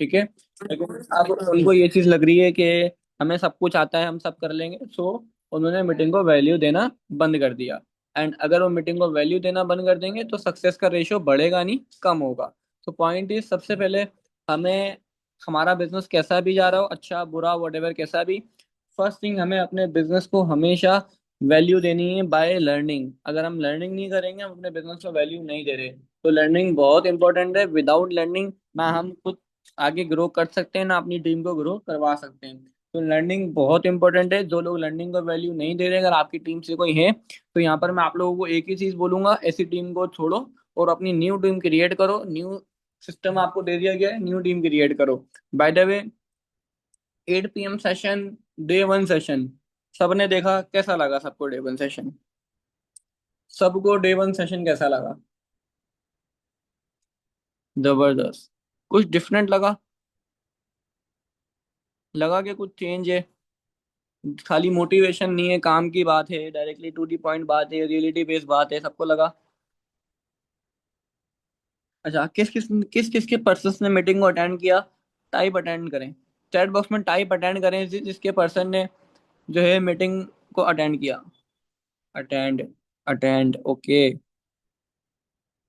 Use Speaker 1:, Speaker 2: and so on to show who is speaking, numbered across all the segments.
Speaker 1: ठीक है। लेकिन अब उनको ये चीज लग रही है कि हमें सब कुछ आता है, हम सब कर लेंगे, सो उन्होंने मीटिंग को वैल्यू देना बंद कर दिया। एंड अगर वो मीटिंग को वैल्यू देना बंद कर देंगे तो सक्सेस का रेशियो बढ़ेगा नहीं, कम होगा। तो पॉइंट इज, सबसे पहले हमें, हमारा बिजनेस कैसा भी जा रहा हो, अच्छा बुरा वटेवर कैसा भी, फर्स्ट थिंग हमें अपने बिजनेस को हमेशा वैल्यू देनी है बाय लर्निंग। अगर हम लर्निंग नहीं करेंगे, हम अपने बिजनेस को वैल्यू नहीं दे रहे। तो लर्निंग बहुत इंपॉर्टेंट है। विदाउट लर्निंग ना हम कुछ आगे ग्रो कर सकते हैं, ना अपनी टीम को ग्रो करवा सकते हैं। तो लर्निंग बहुत इंपॉर्टेंट है। जो लोग लर्निंग को वैल्यू नहीं दे रहे, अगर आपकी टीम से कोई है, तो यहाँ पर मैं आप लोगों को एक ही चीज बोलूंगा, ऐसी टीम को छोड़ो और अपनी न्यू टीम क्रिएट करो। न्यू सिस्टम आपको दे दिया गया है, न्यू टीम क्रिएट करो। By the way, 8 PM session, day 1 session, सबने देखा कैसा लगा? सबको डे 1 सेशन, सबको डे 1 सेशन कैसा लगा? जबरदस्त। कुछ डिफरेंट लगा? लगा कि कुछ चेंज है? खाली मोटिवेशन नहीं है, काम की बात है, डायरेक्टली टू दी पॉइंट बात है, रियलिटी बेस्ड बात है, सबको लगा? अच्छा, किस किस के पर्सन ने मीटिंग को अटेंड किया? टाइप अटेंड करें, चैट बॉक्स में टाइप अटेंड करें जिसके पर्सन ने जो है मीटिंग को अटेंड किया। Attend, attend, okay.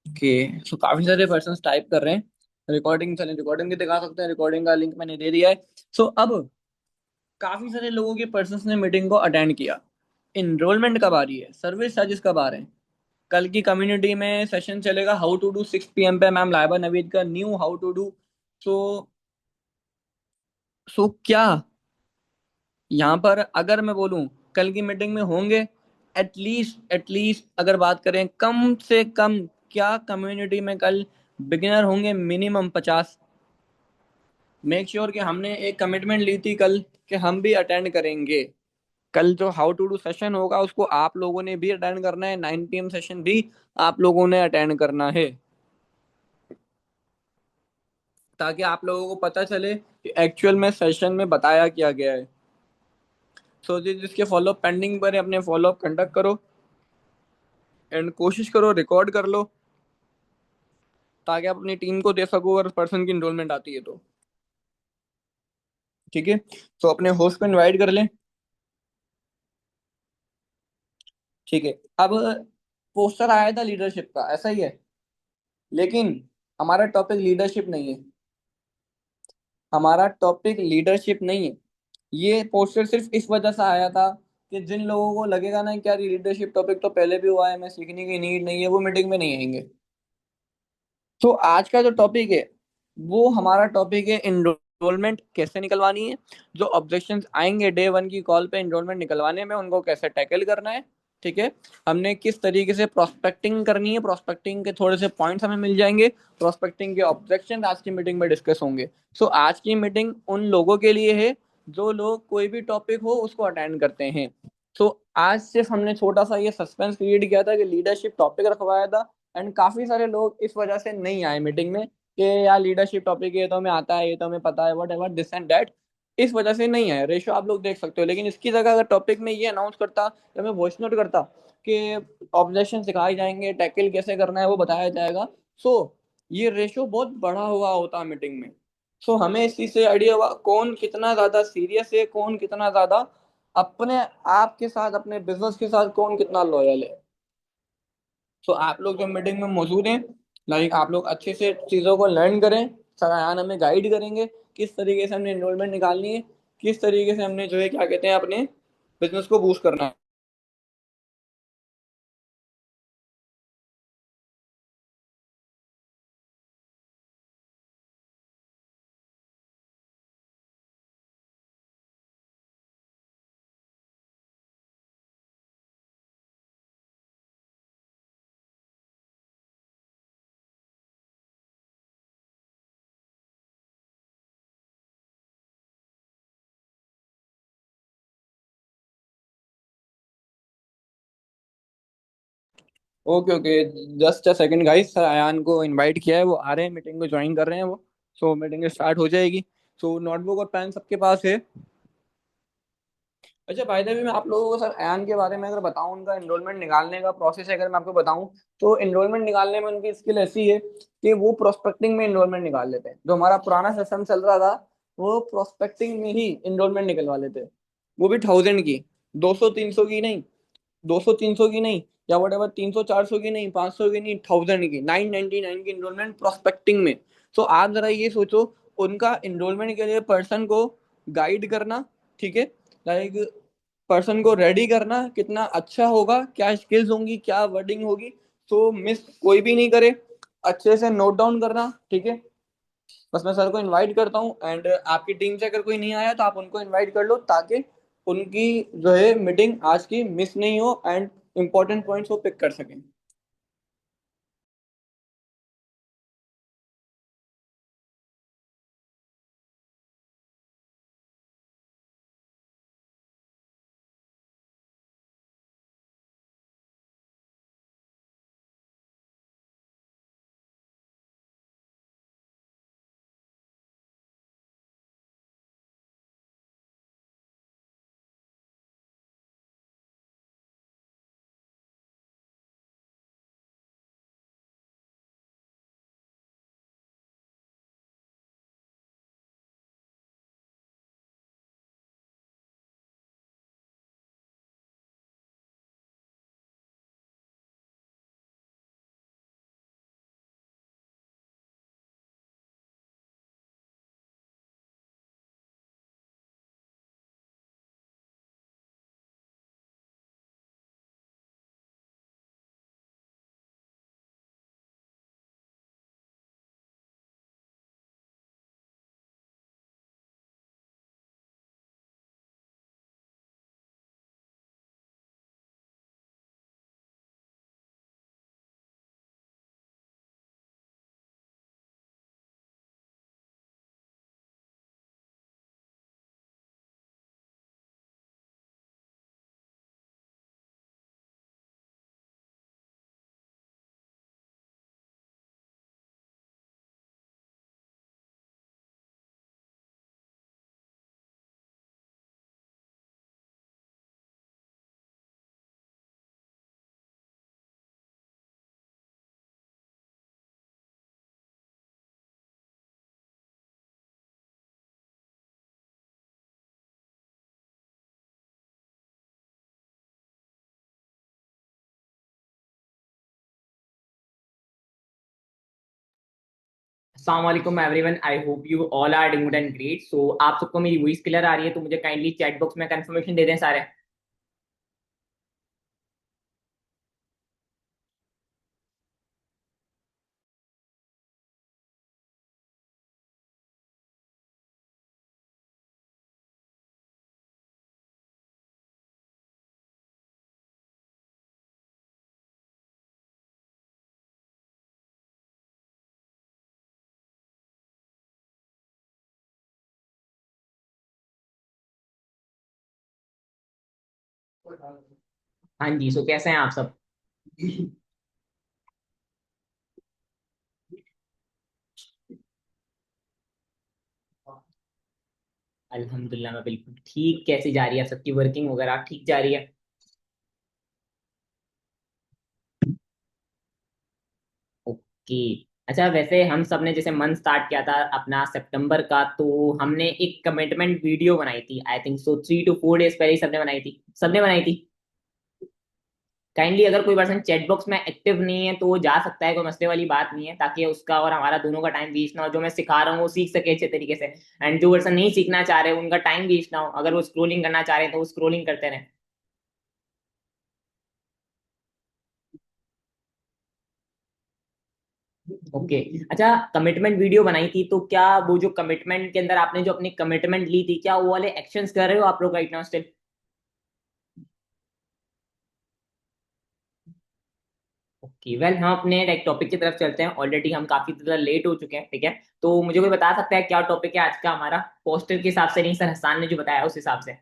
Speaker 1: ओके, सो काफी सारे पर्सन टाइप कर रहे हैं। रिकॉर्डिंग चले, रिकॉर्डिंग भी दिखा सकते हैं, रिकॉर्डिंग का लिंक मैंने दे दिया है। सो अब काफी सारे लोगों के पर्सन ने मीटिंग को अटेंड किया। इनरोलमेंट कब आ रही है? सर्विस चार्जेस कब आ रहे हैं? कल की कम्युनिटी में सेशन चलेगा हाउ टू डू 6 PM पे, मैम लाइबा नवीद का न्यू हाउ टू डू। सो क्या यहाँ पर अगर मैं बोलूं कल की मीटिंग में होंगे, एटलीस्ट अगर बात करें कम से कम, क्या कम्युनिटी में कल बिगिनर होंगे? मिनिमम 50। मेक श्योर कि हमने एक कमिटमेंट ली थी कल कि हम भी अटेंड करेंगे। कल जो हाउ टू डू सेशन होगा उसको आप लोगों ने भी अटेंड करना है, 9 PM सेशन भी आप लोगों ने अटेंड करना है, ताकि आप लोगों को पता चले कि एक्चुअल में सेशन में बताया क्या गया है। सो जिसके फॉलोअप पेंडिंग पर है, अपने फॉलोअप कंडक्ट करो एंड कोशिश करो रिकॉर्ड कर लो, ताकि आप अपनी टीम को दे सको अगर पर्सन की इनरोलमेंट आती है तो। ठीक है, तो अपने होस्ट को इनवाइट कर लें। ठीक है। अब पोस्टर आया था लीडरशिप का, ऐसा ही है, लेकिन हमारा टॉपिक लीडरशिप नहीं है। हमारा टॉपिक लीडरशिप नहीं है। ये पोस्टर सिर्फ इस वजह से आया था कि जिन लोगों को लगेगा ना कि यार लीडरशिप टॉपिक तो पहले भी हुआ है, मैं सीखने की नीड नहीं है, वो मीटिंग में नहीं आएंगे। तो आज का जो टॉपिक है, वो हमारा टॉपिक है इनरोलमेंट कैसे निकलवानी है। जो ऑब्जेक्शंस आएंगे डे 1 की कॉल पे इनरोलमेंट निकलवाने में, उनको कैसे टैकल करना है। ठीक है, हमने किस तरीके से प्रोस्पेक्टिंग करनी है, प्रोस्पेक्टिंग के थोड़े से पॉइंट्स हमें मिल जाएंगे, प्रोस्पेक्टिंग के ऑब्जेक्शन आज की मीटिंग में डिस्कस होंगे। सो आज की मीटिंग उन लोगों के लिए है जो लोग कोई भी टॉपिक हो उसको अटेंड करते हैं। सो आज सिर्फ हमने छोटा सा ये सस्पेंस क्रिएट किया था कि लीडरशिप टॉपिक रखवाया था, एंड काफी सारे लोग इस वजह से नहीं आए मीटिंग में कि यार लीडरशिप टॉपिक ये तो हमें आता है, ये तो हमें पता है, what ever this and that. इस वजह से नहीं आए, रेशो आप लोग देख सकते हो। लेकिन इसकी जगह अगर टॉपिक में ये अनाउंस करता या मैं वॉइस नोट करता कि ऑब्जेक्शन सिखाए जाएंगे, टैकल कैसे करना है वो बताया जाएगा, सो ये रेशो बहुत बड़ा हुआ होता मीटिंग में। सो हमें इस चीज से आइडिया हुआ कौन कितना ज्यादा सीरियस है, कौन कितना ज्यादा अपने आप के साथ, अपने बिजनेस के साथ कौन कितना लॉयल है। सो आप लोग जो मीटिंग में मौजूद हैं, लाइक आप लोग अच्छे से चीज़ों को लर्न करें। सर अयान हमें गाइड करेंगे किस तरीके से हमने एनरोलमेंट निकालनी है, किस तरीके से हमने जो है क्या कहते हैं अपने बिजनेस को बूस्ट करना है। Okay okay, just a second guys, sir Ayaan को इनवाइट किया है, वो आ रहे हैं, मीटिंग को ज्वाइन कर रहे हैं वो। सो मीटिंग स्टार्ट हो जाएगी। सो नोटबुक और पेन सबके पास है? अच्छा बाय द वे मैं आप लोगों को सर ऐन के बारे में अगर बताऊं, उनका एनरोलमेंट निकालने का प्रोसेस अगर मैं आपको बताऊं, तो एनरोलमेंट निकालने में उनकी स्किल ऐसी है कि वो प्रोस्पेक्टिंग में एनरोलमेंट निकाल लेते हैं। जो हमारा पुराना सिस्टम चल रहा था, वो प्रोस्पेक्टिंग में ही एनरोलमेंट निकलवा लेते हैं, वो भी 1000 की, 200 300 की नहीं, 200 300 की नहीं, या वट एवर 300 400 की नहीं, 500 की नहीं, 1000 की, 999 की एनरोलमेंट प्रोस्पेक्टिंग में। तो आप जरा ये सोचो, उनका एनरोलमेंट के लिए पर्सन को गाइड करना, ठीक है, लाइक पर्सन को रेडी करना कितना अच्छा होगा, क्या स्किल्स होंगी, क्या वर्डिंग होगी, तो मिस कोई भी नहीं करे, अच्छे से नोट डाउन करना, ठीक है। बस मैं सर को इनवाइट करता हूँ, एंड आपकी टीम से अगर कोई नहीं आया तो आप उनको इनवाइट कर लो, ताकि उनकी जो है मीटिंग आज की मिस नहीं हो, एंड इंपॉर्टेंट पॉइंट्स वो पिक कर सकें।
Speaker 2: अस्सलाम वालेकुम everyone, I hope you all are doing good and great. So आप सबको मेरी वॉइस क्लियर आ रही है? तो मुझे काइंडली चैट बॉक्स में कंफर्मेशन दे दें सारे। हाँ जी, सो कैसे हैं आप सब? अल्हम्दुलिल्लाह मैं बिल्कुल ठीक। कैसी जा रही है सबकी वर्किंग वगैरह? ठीक जा रही है? ओके। अच्छा, वैसे हम सब ने जैसे मंथ स्टार्ट किया था अपना सितंबर का, तो हमने एक कमिटमेंट वीडियो बनाई थी। I think so 3 to 4 days पहले ही सबने बनाई थी। सबने बनाई थी। काइंडली अगर कोई पर्सन चैट बॉक्स में एक्टिव नहीं है तो वो जा सकता है, कोई मसले वाली बात नहीं है, ताकि उसका और हमारा दोनों का टाइम वेस्ट ना हो। जो मैं सिखा रहा हूँ वो सीख सके अच्छे तरीके से, एंड जो पर्सन नहीं सीखना चाह रहे उनका टाइम वेस्ट ना हो। अगर वो स्क्रोलिंग करना चाह रहे हैं तो वो स्क्रोलिंग करते रहें। ओके। अच्छा, कमिटमेंट वीडियो बनाई थी तो क्या वो जो कमिटमेंट के अंदर आपने जो अपनी कमिटमेंट ली थी, क्या वो वाले एक्शंस कर रहे हो आप लोग right now still? Okay, well हम अपने लाइक टॉपिक की तरफ चलते हैं। ऑलरेडी हम काफी ज्यादा लेट हो चुके हैं, ठीक है। तो मुझे कोई बता सकता है क्या टॉपिक है आज का हमारा? पोस्टर के हिसाब से नहीं सर, हसान ने जो बताया उस हिसाब से।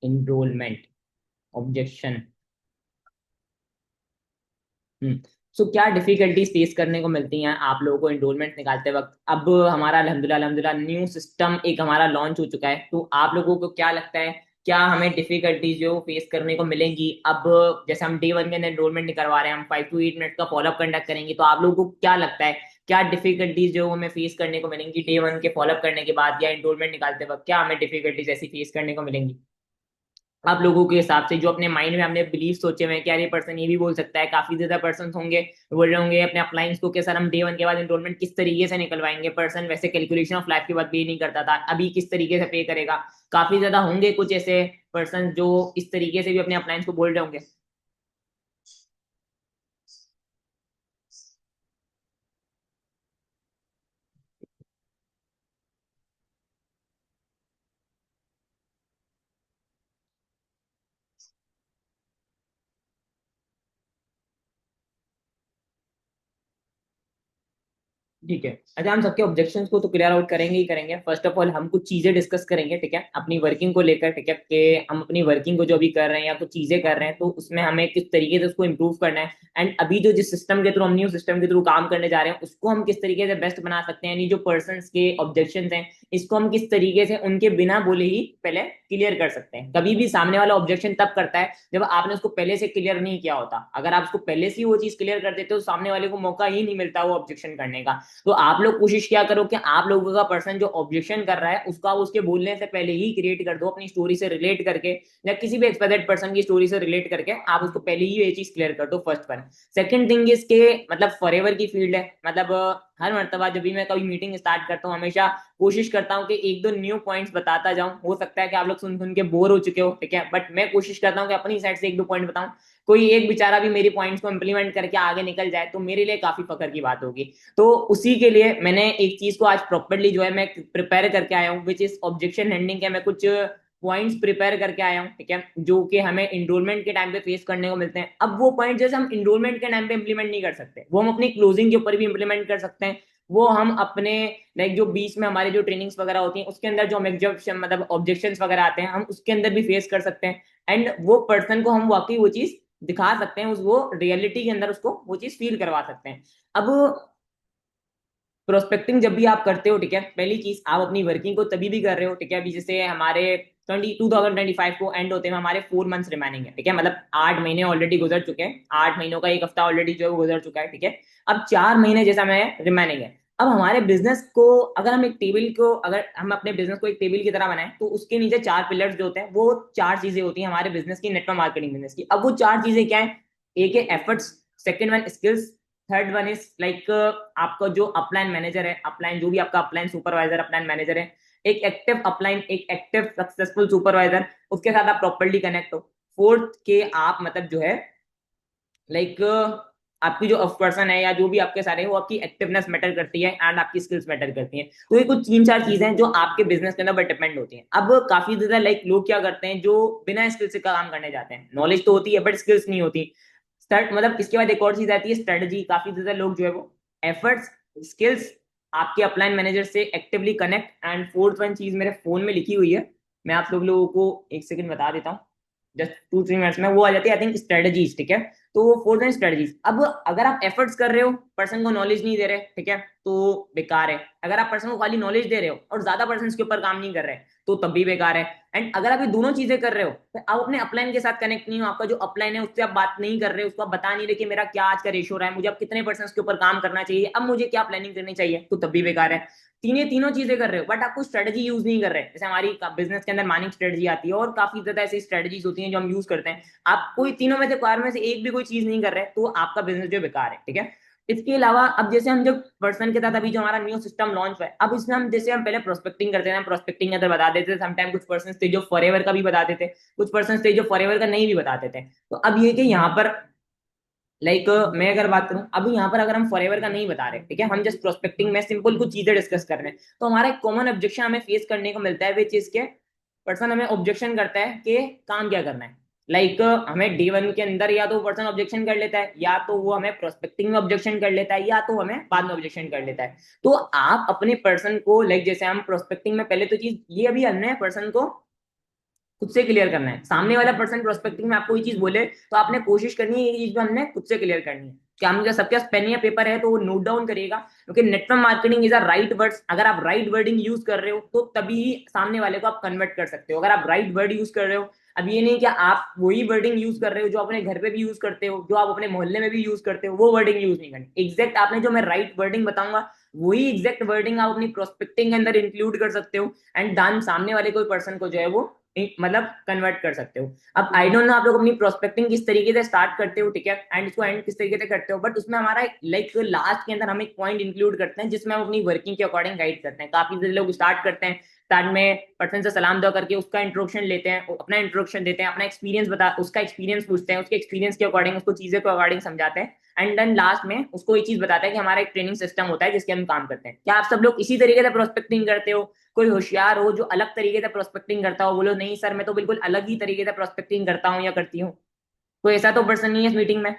Speaker 2: Enrolment, objection. हम्म। सो क्या डिफिकल्टीज फेस करने को मिलती हैं आप लोगों को एनरोलमेंट निकालते वक्त? अब हमारा अल्हम्दुलिल्लाह अल्हम्दुलिल्लाह न्यू सिस्टम एक हमारा लॉन्च हो चुका है, तो आप लोगों को क्या लगता है, क्या हमें डिफिकल्टीज जो फेस करने को मिलेंगी? अब जैसे हम डे वन के अंदर एनरोलमेंट करवा रहे हैं, हम 5 to 8 मिनट का फॉलोअप कंडक्ट करेंगे, तो आप लोगों को क्या लगता है क्या डिफिकल्टीज जो हमें फेस करने को मिलेंगी डे वन के फॉलोअप करने के बाद या एनरोलमेंट निकालते वक्त, क्या हमें डिफिकल्टीज ऐसी फेस करने को मिलेंगी आप लोगों के हिसाब से? जो अपने माइंड में हमने बिलीव सोचे हुए हैं कि यार ये पर्सन ये भी बोल सकता है, काफी ज्यादा पर्सन होंगे बोल रहे होंगे अपने अपलाइंस को कि सर हम डे वन के बाद एनरोलमेंट किस तरीके से निकलवाएंगे, पर्सन वैसे कैलकुलेशन ऑफ लाइफ के बाद पे नहीं करता था, अभी किस तरीके से पे करेगा? काफी ज्यादा होंगे कुछ ऐसे पर्सन जो इस तरीके से भी अपने अपलाइंस को बोल रहे होंगे। ठीक है, अच्छा हम सबके ऑब्जेक्शंस को तो क्लियर आउट करेंगे ही करेंगे। फर्स्ट ऑफ ऑल हम कुछ चीजें डिस्कस करेंगे, ठीक है, अपनी वर्किंग को लेकर, ठीक है, कि हम अपनी वर्किंग को जो भी कर रहे हैं या कुछ चीजें कर रहे हैं तो उसमें हमें किस तरीके से उसको इम्प्रूव करना है, एंड अभी जो जिस सिस्टम के थ्रू हम न्यू सिस्टम के थ्रू काम करने जा रहे हैं उसको हम किस तरीके से बेस्ट बना सकते हैं, यानी जो पर्सन के ऑब्जेक्शन हैं इसको हम किस तरीके से उनके बिना बोले ही पहले क्लियर कर सकते हैं। कभी भी सामने वाला ऑब्जेक्शन तब करता है जब आपने उसको पहले से क्लियर नहीं किया होता। अगर आप उसको पहले से ही वो चीज क्लियर कर देते हो तो सामने वाले को मौका ही नहीं मिलता वो ऑब्जेक्शन करने का। तो आप लोग कोशिश क्या करो कि आप लोगों का पर्सन जो ऑब्जेक्शन कर रहा है उसका उसके बोलने से पहले ही क्रिएट कर दो, अपनी स्टोरी से रिलेट करके या किसी भी एक्सपेक्टेड पर्सन की स्टोरी से रिलेट करके आप उसको पहले ही ये चीज क्लियर कर दो। First one. सेकंड थिंग इसके मतलब फॉरएवर की फील्ड है, मतलब हर मर्तबा जब भी मैं कभी मीटिंग स्टार्ट करता हूँ हमेशा कोशिश करता हूँ कि एक दो न्यू पॉइंट्स बताता जाऊं। हो सकता है कि आप लोग सुन सुन के बोर हो चुके हो, ठीक है, बट मैं कोशिश करता हूँ कि अपनी साइड से एक दो पॉइंट बताऊं। कोई एक बेचारा भी मेरी पॉइंट्स को इंप्लीमेंट करके आगे निकल जाए तो मेरे लिए काफी फखर की बात होगी। तो उसी के लिए मैंने एक चीज को आज प्रॉपरली जो है मैं प्रिपेयर करके आया हूँ, विच इज ऑब्जेक्शन हैंडलिंग के। मैं कुछ पॉइंट्स प्रिपेयर करके आया हूँ, ठीक है, जो कि हमें इनरोलमेंट के टाइम पे फेस करने को मिलते हैं। अब वो पॉइंट जैसे हम इनरोलमेंट के टाइम पे इंप्लीमेंट नहीं कर सकते, वो हम अपनी क्लोजिंग के ऊपर भी इंप्लीमेंट कर सकते हैं। वो हम अपने लाइक जो बीच में हमारे जो ट्रेनिंग्स वगैरह होती हैं उसके अंदर जो हम मतलब ऑब्जेक्शंस वगैरह आते हैं हम उसके अंदर भी फेस कर सकते हैं। एंड वो पर्सन को हम वाकई वो चीज दिखा सकते हैं, उस वो रियलिटी के अंदर उसको वो चीज फील करवा सकते हैं। अब प्रोस्पेक्टिंग जब भी आप करते हो, ठीक है, पहली चीज आप अपनी वर्किंग को तभी भी कर रहे हो, ठीक है, अभी जैसे हमारे 2025 को एंड होते हैं हमारे 4 मंथ्स रिमेनिंग है, ठीक है, मतलब 8 महीने ऑलरेडी गुजर चुके हैं, 8 महीनों का एक हफ्ता ऑलरेडी जो है वो गुजर चुका है, ठीक है। अब 4 महीने जैसा मैं रिमेनिंग है। अब हमारे बिजनेस को अगर हम एक टेबल को अगर हम अपने बिजनेस को एक टेबल की तरह बनाएं तो उसके नीचे 4 पिलर्स जो होते हैं वो 4 चीजें होती हैं हमारे बिजनेस की, नेटवर्क मार्केटिंग बिजनेस की। अब वो 4 चीजें क्या है? एक है efforts, second one skills, third one is like आपका जो अपलाइन मैनेजर है, अपलाइन जो भी आपका अपलाइन सुपरवाइजर अपलाइन मैनेजर है, एक एक्टिव अपलाइन एक एक्टिव सक्सेसफुल सुपरवाइजर, उसके साथ आप प्रॉपर्ली कनेक्ट हो। फोर्थ के आप मतलब जो है लाइक आपकी जो पर्सन है या जो भी आपके सारे हैं वो आपकी एक्टिवनेस मैटर करती है एंड आपकी स्किल्स मैटर करती हैं। तो ये कुछ 3 4 चीजें हैं जो आपके बिजनेस के अंदर डिपेंड होती हैं। अब काफी ज्यादा लाइक लोग क्या करते हैं जो बिना स्किल से काम करने जाते हैं, नॉलेज तो होती है बट स्किल्स नहीं होती। स्टार्ट मतलब इसके बाद एक और चीज आती है स्ट्रेटजी। काफी ज्यादा लोग जो है वो एफर्ट्स, स्किल्स, आपके अपलाइन मैनेजर से actively connect, and fourth one चीज मेरे फोन में लिखी हुई है, मैं आप लोगों को एक सेकंड बता देता हूँ, जस्ट 2 3 मिनट्स में वो आ जाती है, आई थिंक स्ट्रेटजीज, ठीक है। तो वो फोर्थ एंड स्ट्रेटजीज। अब अगर आप एफर्ट्स कर रहे हो पर्सन को नॉलेज नहीं दे रहे, ठीक है, तो बेकार है। अगर आप पर्सन को खाली नॉलेज दे रहे हो और ज्यादा पर्सन के ऊपर काम नहीं कर रहे तो तब भी बेकार है। एंड अगर आप ये दोनों चीजें कर रहे हो तो आप अपने अपलाइन के साथ कनेक्ट नहीं हो, आपका जो अपलाइन है उससे आप बात नहीं कर रहे, उसको आप बता नहीं रहे कि मेरा क्या आज का रेशियो रहा है, मुझे अब कितने पर्सन के ऊपर काम करना चाहिए, अब मुझे क्या प्लानिंग करनी चाहिए, तो तब भी बेकार है। तीनों चीजें कर रहे हो बट आपको स्ट्रेटजी यूज नहीं कर रहे। जैसे हमारी बिजनेस के अंदर माइनिंग स्ट्रेटजी आती है और काफी ज्यादा ऐसी स्ट्रेटजीज होती हैं जो हम यूज करते हैं। आप कोई तीनों में से कार में से एक भी कोई चीज नहीं कर रहे तो आपका बिजनेस जो बेकार है, ठीक है। इसके अलावा अब जैसे हम जब पर्सन के साथ अभी जो हमारा न्यू सिस्टम लॉन्च हुआ है, अब इसमें हम जैसे हम पहले प्रोस्पेक्टिंग करते हैं, प्रोस्पेक्टिंग के अंदर बता देते थे समटाइम, कुछ पर्सन थे जो फॉरएवर का भी बताते थे, कुछ पर्सन थे जो फॉरएवर का नहीं भी बताते थे। तो अब ये कि यहाँ पर लाइक मैं अगर बात करूं अब यहाँ पर अगर हम फॉरएवर का नहीं बता रहे, ठीक है, हम जस्ट प्रोस्पेक्टिंग में सिंपल कुछ चीजें डिस्कस कर रहे हैं, तो हमारा एक कॉमन ऑब्जेक्शन हमें फेस करने को मिलता है, विच इज के पर्सन हमें ऑब्जेक्शन करता है कि काम क्या करना है। लाइक हमें डे वन के अंदर या तो पर्सन ऑब्जेक्शन कर लेता है, या तो वो हमें प्रोस्पेक्टिंग में ऑब्जेक्शन कर लेता है, या तो हमें बाद में ऑब्जेक्शन कर लेता है। तो आप अपने पर्सन को लाइक जैसे हम प्रोस्पेक्टिंग में पहले तो चीज ये अभी हमने पर्सन को खुद से क्लियर करना है। सामने वाला पर्सन प्रोस्पेक्टिंग में आपको ये चीज बोले तो आपने कोशिश करनी है ये चीज भी हमने खुद से क्लियर करनी है। क्या मुझे सबके पास पेन या पेपर है तो वो नोट डाउन करिएगा, क्योंकि network marketing is a right words. अगर आप राइट वर्डिंग यूज कर रहे हो तो तभी ही सामने वाले को आप कन्वर्ट कर सकते हो। अगर आप राइट वर्ड यूज कर रहे हो, अब ये नहीं कि आप वही वर्डिंग यूज कर रहे हो जो अपने घर पे भी यूज करते हो, जो आप अपने मोहल्ले में भी यूज करते हो, वो वर्डिंग यूज नहीं करनी। एग्जैक्ट आपने जो मैं राइट वर्डिंग बताऊंगा वही एग्जैक्ट वर्डिंग आप अपनी प्रोस्पेक्टिंग के अंदर इंक्लूड कर सकते हो, एंड दान सामने वाले कोई पर्सन को जो है वो मतलब कन्वर्ट कर सकते हो। अब आई डोंट नो आप लोग अपनी प्रोस्पेक्टिंग किस तरीके से स्टार्ट करते हो, ठीक है, एंड इसको एंड किस तरीके से करते हो, बट उसमें हमारा लाइक लास्ट के अंदर हम एक पॉइंट इंक्लूड करते हैं जिसमें हम अपनी वर्किंग के अकॉर्डिंग गाइड करते हैं। काफी सारे लोग स्टार्ट करते हैं, स्टार्ट में पर्सन से सलाम दुआ करके उसका इंट्रोडक्शन लेते हैं, अपना इंट्रोडक्शन देते हैं, अपना एक्सपीरियंस बता, उसका एक्सपीरियंस पूछते हैं, उसके एक्सपीरियंस के अकॉर्डिंग उसको चीजें के अकॉर्डिंग समझाते हैं, एंड देन लास्ट में उसको ये चीज बताता है कि हमारा एक ट्रेनिंग सिस्टम होता है जिसके हम काम करते हैं। क्या आप सब लोग इसी तरीके से प्रोस्पेक्टिंग करते हो? कोई होशियार हो जो अलग तरीके से प्रोस्पेक्टिंग करता हो, बोलो नहीं सर मैं तो बिल्कुल अलग ही तरीके से प्रोस्पेक्टिंग करता हूँ या करती हूँ। कोई ऐसा तो पर्सन नहीं है इस मीटिंग में?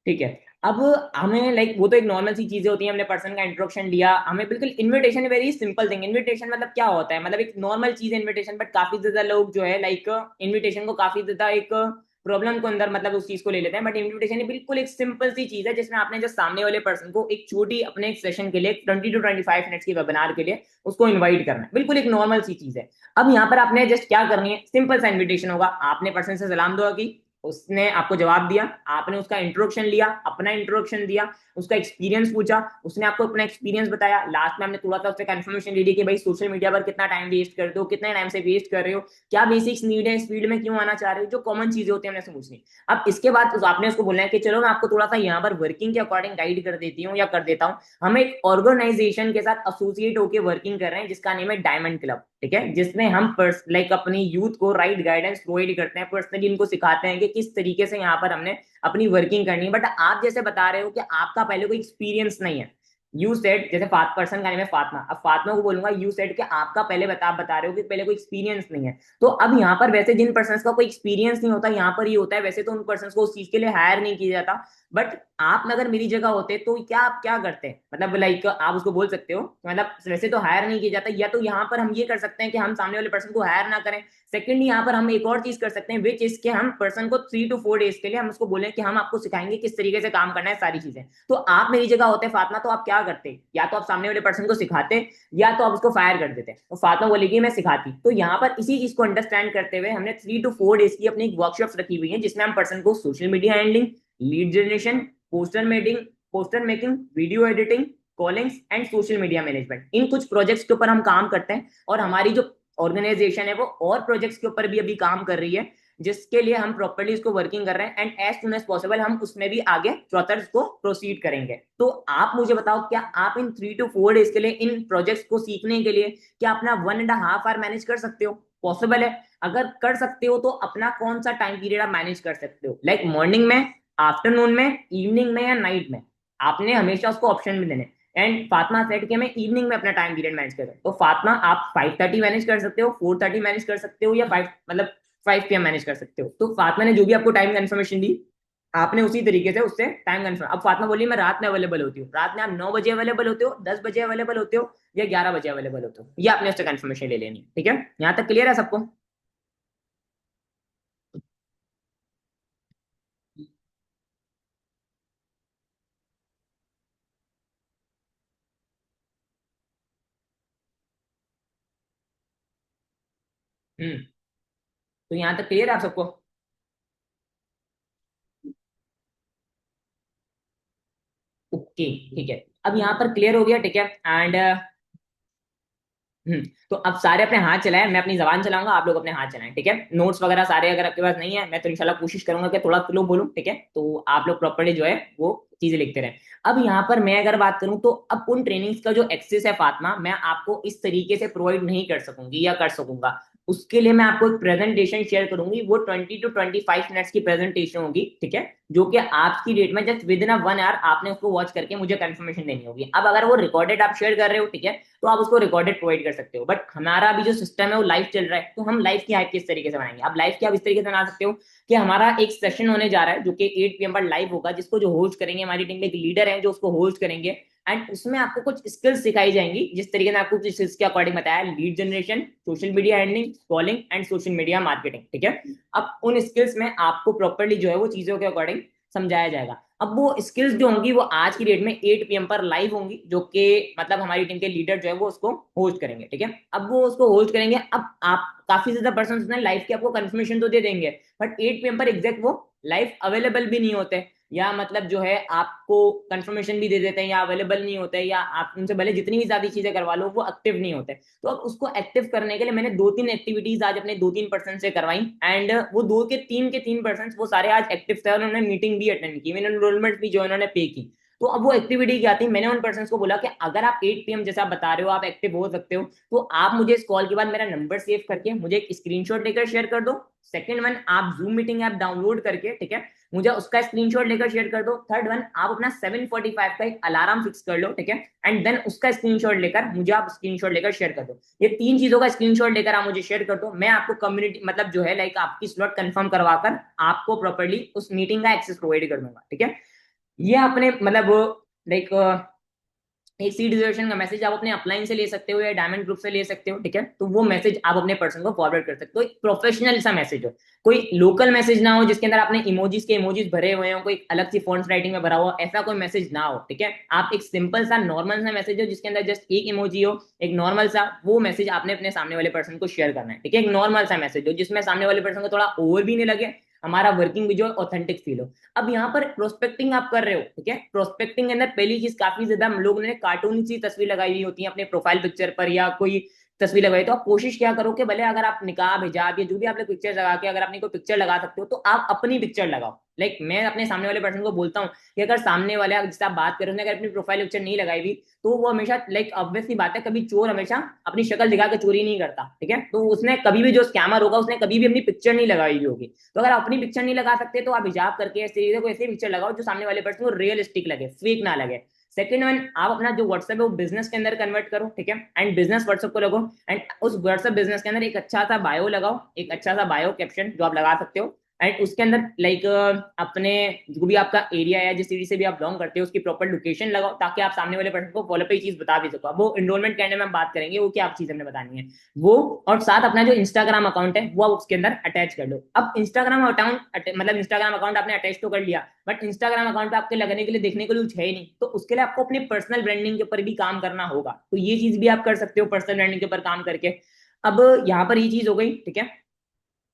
Speaker 2: ठीक है। अब हमें लाइक वो तो एक नॉर्मल सी चीजें होती हैं, हमने पर्सन का इंट्रोडक्शन लिया, हमें बिल्कुल invitation very simple thing. Invitation मतलब क्या होता है, मतलब एक नॉर्मल चीज है इनविटेशन, बट काफी ज्यादा लोग जो है लाइक इनविटेशन को काफी ज्यादा एक प्रॉब्लम को अंदर मतलब उस चीज को ले लेते हैं। बट इनविटेशन बिल्कुल एक सिंपल सी चीज है जिसमें आपने जो सामने वाले पर्सन को एक छोटी अपने एक सेशन के लिए 20 to 25 मिनट्स की वेबिनार के लिए उसको इन्वाइट करना है, बिल्कुल एक नॉर्मल सी चीज है। अब यहाँ पर आपने जस्ट क्या करनी है, सिंपल सा इन्विटेशन होगा, आपने पर्सन से सलाम दुआ की, उसने आपको जवाब दिया, आपने उसका इंट्रोडक्शन लिया, अपना इंट्रोडक्शन दिया, उसका एक्सपीरियंस पूछा, उसने आपको अपना एक्सपीरियंस बताया, लास्ट में हमने थोड़ा सा उससे कंफर्मेशन ले ली कि भाई सोशल मीडिया पर कितना टाइम वेस्ट करते हो, कितने टाइम से वेस्ट कर रहे हो, क्या बेसिक्स नीड है, इस फील्ड में क्यों आना चाह रहे हो, जो कॉमन चीजें होती है हमने समझनी। अब इसके बाद आपने उसको बोलना है कि चलो मैं आपको थोड़ा सा यहाँ पर वर्किंग के अकॉर्डिंग गाइड कर देती हूँ या कर देता हूँ। हम एक ऑर्गेनाइजेशन के साथ एसोसिएट होकर वर्किंग कर रहे हैं जिसका नेम है डायमंड क्लब, ठीक है, जिसमें हम लाइक अपनी यूथ को राइट गाइडेंस प्रोवाइड करते हैं, पर्सनली इनको सिखाते हैं कि किस तरीके से यहाँ पर हमने अपनी वर्किंग करनी है। बट आप जैसे बता रहे हो कि आपका पहले कोई एक्सपीरियंस नहीं है, यू सेड जैसे पर्सन का नेम है फातिमा, अब फातिमा को बोलूंगा यू सेड कि आपका पहले बता रहे हो कि पहले कोई एक्सपीरियंस नहीं है। तो अब यहाँ पर वैसे जिन पर्सन का कोई एक्सपीरियंस नहीं होता, यहाँ पर ये होता है वैसे तो उन पर्सन को उस चीज के लिए हायर नहीं किया जाता। बट आप अगर मेरी जगह होते तो क्या आप क्या करते हैं, मतलब लाइक आप उसको बोल सकते हो मतलब वैसे तो हायर नहीं किया जाता, या तो यहाँ पर हम ये कर सकते हैं कि हम सामने वाले पर्सन को हायर ना करें। सेकंडली यहाँ पर हम एक और चीज कर सकते हैं विच इसके हम पर्सन को 3 to 4 डेज के लिए हम उसको बोलें कि हम आपको सिखाएंगे किस तरीके से काम करना है सारी चीजें। तो आप मेरी जगह होते फातिमा तो आप क्या करते, या तो आप सामने वाले पर्सन को सिखाते या तो आप उसको फायर कर देते। तो फातिमा बोलेगी मैं सिखाती। तो यहाँ पर इसी चीज को अंडरस्टैंड करते हुए हमने 3 to 4 डेज की अपनी वर्कशॉप्स रखी हुई है जिसमें हम पर्सन को social media handling, lead generation, poster making, video editing, callings and social media management, इन कुछ प्रोजेक्ट्स के ऊपर हम काम करते हैं। और हमारी जो ऑर्गेनाइजेशन है वो और प्रोजेक्ट्स के ऊपर भी अभी काम कर रही है जिसके लिए हम प्रॉपर्ली इसको वर्किंग कर रहे हैं, and as soon as possible हम उसमें भी आगे फ्रदर को प्रोसीड करेंगे। तो आप मुझे बताओ क्या आप इन 3 to 4 डेज के लिए इन प्रोजेक्ट्स को सीखने के लिए क्या अपना 1.5 आवर मैनेज कर सकते हो? पॉसिबल है? अगर कर सकते हो तो अपना कौन सा टाइम पीरियड आप मैनेज कर सकते हो, लाइक मॉर्निंग में, आफ्टरनून में, इवनिंग में या नाइट में? आपने हमेशा उसको ऑप्शन भी देने। एंड फातिमा सेट कि मैं इवनिंग में अपना टाइम पीरियड मैनेज कर सकता हूँ। तो फातिमा आप 5:30 मैनेज कर सकते हो, 4:30 मैनेज कर सकते हो, या 5 PM मैनेज कर सकते हो। तो फातिमा ने जो भी आपको टाइम कंफर्मेशन दी आपने उसी तरीके से उससे टाइम कंफर्म। अब फातिमा बोली मैं रात में अवेलेबल होती हूँ, रात में आप 9 बजे अवेलेबल होते हो, 10 बजे अवेलेबल होते हो, या 11 बजे अवेलेबल होते हो, ये आपने उससे कंफर्मेशन ले लेनी है। ठीक है, यहाँ तक क्लियर है सबको? हम्म। तो यहाँ तक क्लियर है आप सबको? ओके, ठीक है, अब यहाँ पर क्लियर हो गया, ठीक है। एंड तो अब सारे अपने हाथ चलाएं, मैं अपनी जबान चलाऊंगा, आप लोग अपने हाथ चलाएं, ठीक है। नोट्स वगैरह सारे अगर आपके पास नहीं है, मैं तो इंशाल्लाह कोशिश करूंगा कि थोड़ा स्लो बोलूं, ठीक है, तो आप लोग प्रॉपर्ली जो है वो चीजें लिखते रहें। अब यहाँ पर मैं अगर बात करूं तो अब उन ट्रेनिंग्स का जो एक्सेस है फातिमा, मैं आपको इस तरीके से प्रोवाइड नहीं कर सकूंगी या कर सकूंगा। उसके लिए मैं आपको एक प्रेजेंटेशन शेयर करूंगी, वो 20 to 25 मिनट्स की प्रेजेंटेशन होगी, ठीक है, जो कि आज की डेट में जस्ट विद इन 1 आवर आपने उसको वॉच करके मुझे कंफर्मेशन देनी होगी। अब अगर वो रिकॉर्डेड आप शेयर कर रहे हो, ठीक है, तो आप उसको रिकॉर्डेड प्रोवाइड कर सकते हो। बट हमारा अभी जो सिस्टम है वो लाइव चल रहा है, तो हम लाइव की हाइप किस तरीके से बनाएंगे? अब लाइव की आप इस तरीके से बना सकते हो कि हमारा एक सेशन होने जा रहा है जो कि 8 PM पर लाइव होगा, जिसको जो होस्ट करेंगे हमारी टीम में एक लीडर है जो उसको होस्ट करेंगे। एंड उसमें आपको कुछ स्किल्स सिखाई जाएंगी, जिस तरीके से आपको कुछ स्किल्स के अकॉर्डिंग बताया, lead generation, social media handling, calling and social media marketing, ठीक है। अब उन स्किल्स में आपको प्रॉपर्ली जो है वो चीजों के अकॉर्डिंग समझाया जाएगा। अब वो स्किल्स जो होंगी वो आज की डेट में 8 PM पर लाइव होंगी, जो कि मतलब हमारी टीम के लीडर जो है वो उसको होस्ट करेंगे, ठीक है। अब वो उसको होस्ट करेंगे, अब आप काफी ज्यादा पर्सन उसने लाइव की आपको कंफर्मेशन तो दे देंगे, बट 8 PM पर एग्जैक्ट वो लाइव अवेलेबल भी नहीं होते, या मतलब जो है आपको कंफर्मेशन भी दे देते हैं या अवेलेबल नहीं होते, या आप उनसे भले जितनी भी ज्यादा चीजें करवा लो वो एक्टिव नहीं होते। तो अब उसको एक्टिव करने के लिए मैंने 2-3 एक्टिविटीज आज अपने 2-3 पर्सन से करवाई, एंड वो 2 के 3 पर्सन वो सारे आज एक्टिव थे और उन्होंने मीटिंग भी अटेंड की, मैंने एनरोलमेंट भी जो उन्होंने पे की। तो अब वो एक्टिविटी क्या थी, मैंने उन पर्सन को बोला कि अगर आप 8 PM जैसा बता रहे हो आप एक्टिव हो सकते हो, तो आप मुझे इस कॉल के बाद मेरा नंबर सेव करके मुझे एक स्क्रीनशॉट लेकर शेयर कर दो। सेकंड वन, आप जूम मीटिंग ऐप डाउनलोड करके, ठीक है, मुझे उसका स्क्रीनशॉट लेकर शेयर कर दो। थर्ड वन, आप अपना 7:45 का एक अलार्म फिक्स कर लो, ठीक है, एंड देन उसका स्क्रीनशॉट लेकर मुझे आप स्क्रीनशॉट लेकर शेयर कर दो। ये 3 चीजों का स्क्रीनशॉट लेकर आप मुझे शेयर कर दो, मैं आपको कम्युनिटी मतलब जो है लाइक आपकी स्लॉट कंफर्म करवाकर आपको प्रॉपर्ली उस मीटिंग का एक्सेस प्रोवाइड कर दूंगा, ठीक है। ये अपने मतलब लाइक एक सीट रिजर्वेशन का मैसेज आप अपने अपलाइन से ले सकते हो या डायमंड ग्रुप से ले सकते हो, ठीक है। तो वो मैसेज आप अपने पर्सन को फॉरवर्ड कर सकते हो, एक प्रोफेशनल सा मैसेज हो, कोई लोकल मैसेज ना हो जिसके अंदर आपने इमोजीज के इमोजीज भरे हुए हो, कोई अलग सी फॉन्ट राइटिंग में भरा हुआ, ऐसा कोई मैसेज ना हो, ठीक है। आप एक सिंपल सा नॉर्मल सा मैसेज हो जिसके अंदर जस्ट एक इमोजी हो, एक नॉर्मल सा, वो मैसेज आपने अपने सामने वाले पर्सन को शेयर करना है, ठीक है। एक नॉर्मल सा मैसेज हो जिसमें सामने वाले पर्सन को थोड़ा ओवर भी नहीं लगे, हमारा वर्किंग भी जो ऑथेंटिक फील हो। अब यहाँ पर प्रोस्पेक्टिंग आप कर रहे हो, ठीक है, प्रोस्पेक्टिंग के अंदर पहली चीज काफी ज्यादा लोग ने कार्टून सी तस्वीर लगाई हुई होती है अपने प्रोफाइल पिक्चर पर या कोई तस्वीर लगाई, तो आप कोशिश क्या करो कि भले अगर आप निकाब हिजाब या जो भी आप लोग पिक्चर लगा के अगर अपनी कोई पिक्चर लगा सकते हो तो आप अपनी पिक्चर लगाओ। लाइक मैं अपने सामने वाले पर्सन को बोलता हूँ कि अगर सामने वाले जिससे आप बात करें उसने अगर अपनी प्रोफाइल पिक्चर नहीं लगाई हुई, तो वो हमेशा लाइक ऑब्वियसली बात है, कभी चोर हमेशा अपनी शक्ल दिखा के चोरी नहीं करता, ठीक है। तो उसने कभी भी जो स्कैमर होगा उसने कभी भी अपनी पिक्चर नहीं लगाई हुई होगी। तो अगर आप अपनी पिक्चर नहीं लगा सकते तो आप हिजाब करके ऐसे पिक्चर लगाओ जो सामने वाले पर्सन को रियलिस्टिक लगे, फेक ना लगे। सेकंड वन, आप अपना जो व्हाट्सएप है वो बिजनेस के अंदर कन्वर्ट करो, ठीक है, एंड बिजनेस व्हाट्सएप को लगो, एंड उस व्हाट्सएप बिजनेस के अंदर एक अच्छा सा बायो लगाओ, एक अच्छा सा बायो कैप्शन जो आप लगा सकते हो, एंड उसके अंदर लाइक अपने जो भी आपका एरिया है जिस सिटी से भी आप बिलोंग करते हो उसकी प्रॉपर लोकेशन लगाओ, ताकि आप सामने वाले पर्सन को फॉलो पे चीज बता भी सको। अब वो एनरोलमेंट करने में हम बात करेंगे वो क्या आप चीज हमने बतानी है वो, और साथ अपना जो इंस्टाग्राम अकाउंट है वो आप उसके अंदर अटैच कर लो। अब इंस्टाग्राम अकाउंट मतलब इंस्टाग्राम अकाउंट आपने अटैच तो कर लिया, बट इंस्टाग्राम अकाउंट पे आपके लगने के लिए देखने के लिए कुछ है ही नहीं, तो उसके लिए आपको अपने पर्सनल ब्रांडिंग के ऊपर भी काम करना होगा। तो ये चीज भी आप कर सकते हो पर्सनल ब्रांडिंग के ऊपर काम करके। अब यहाँ पर ये चीज हो गई, ठीक है,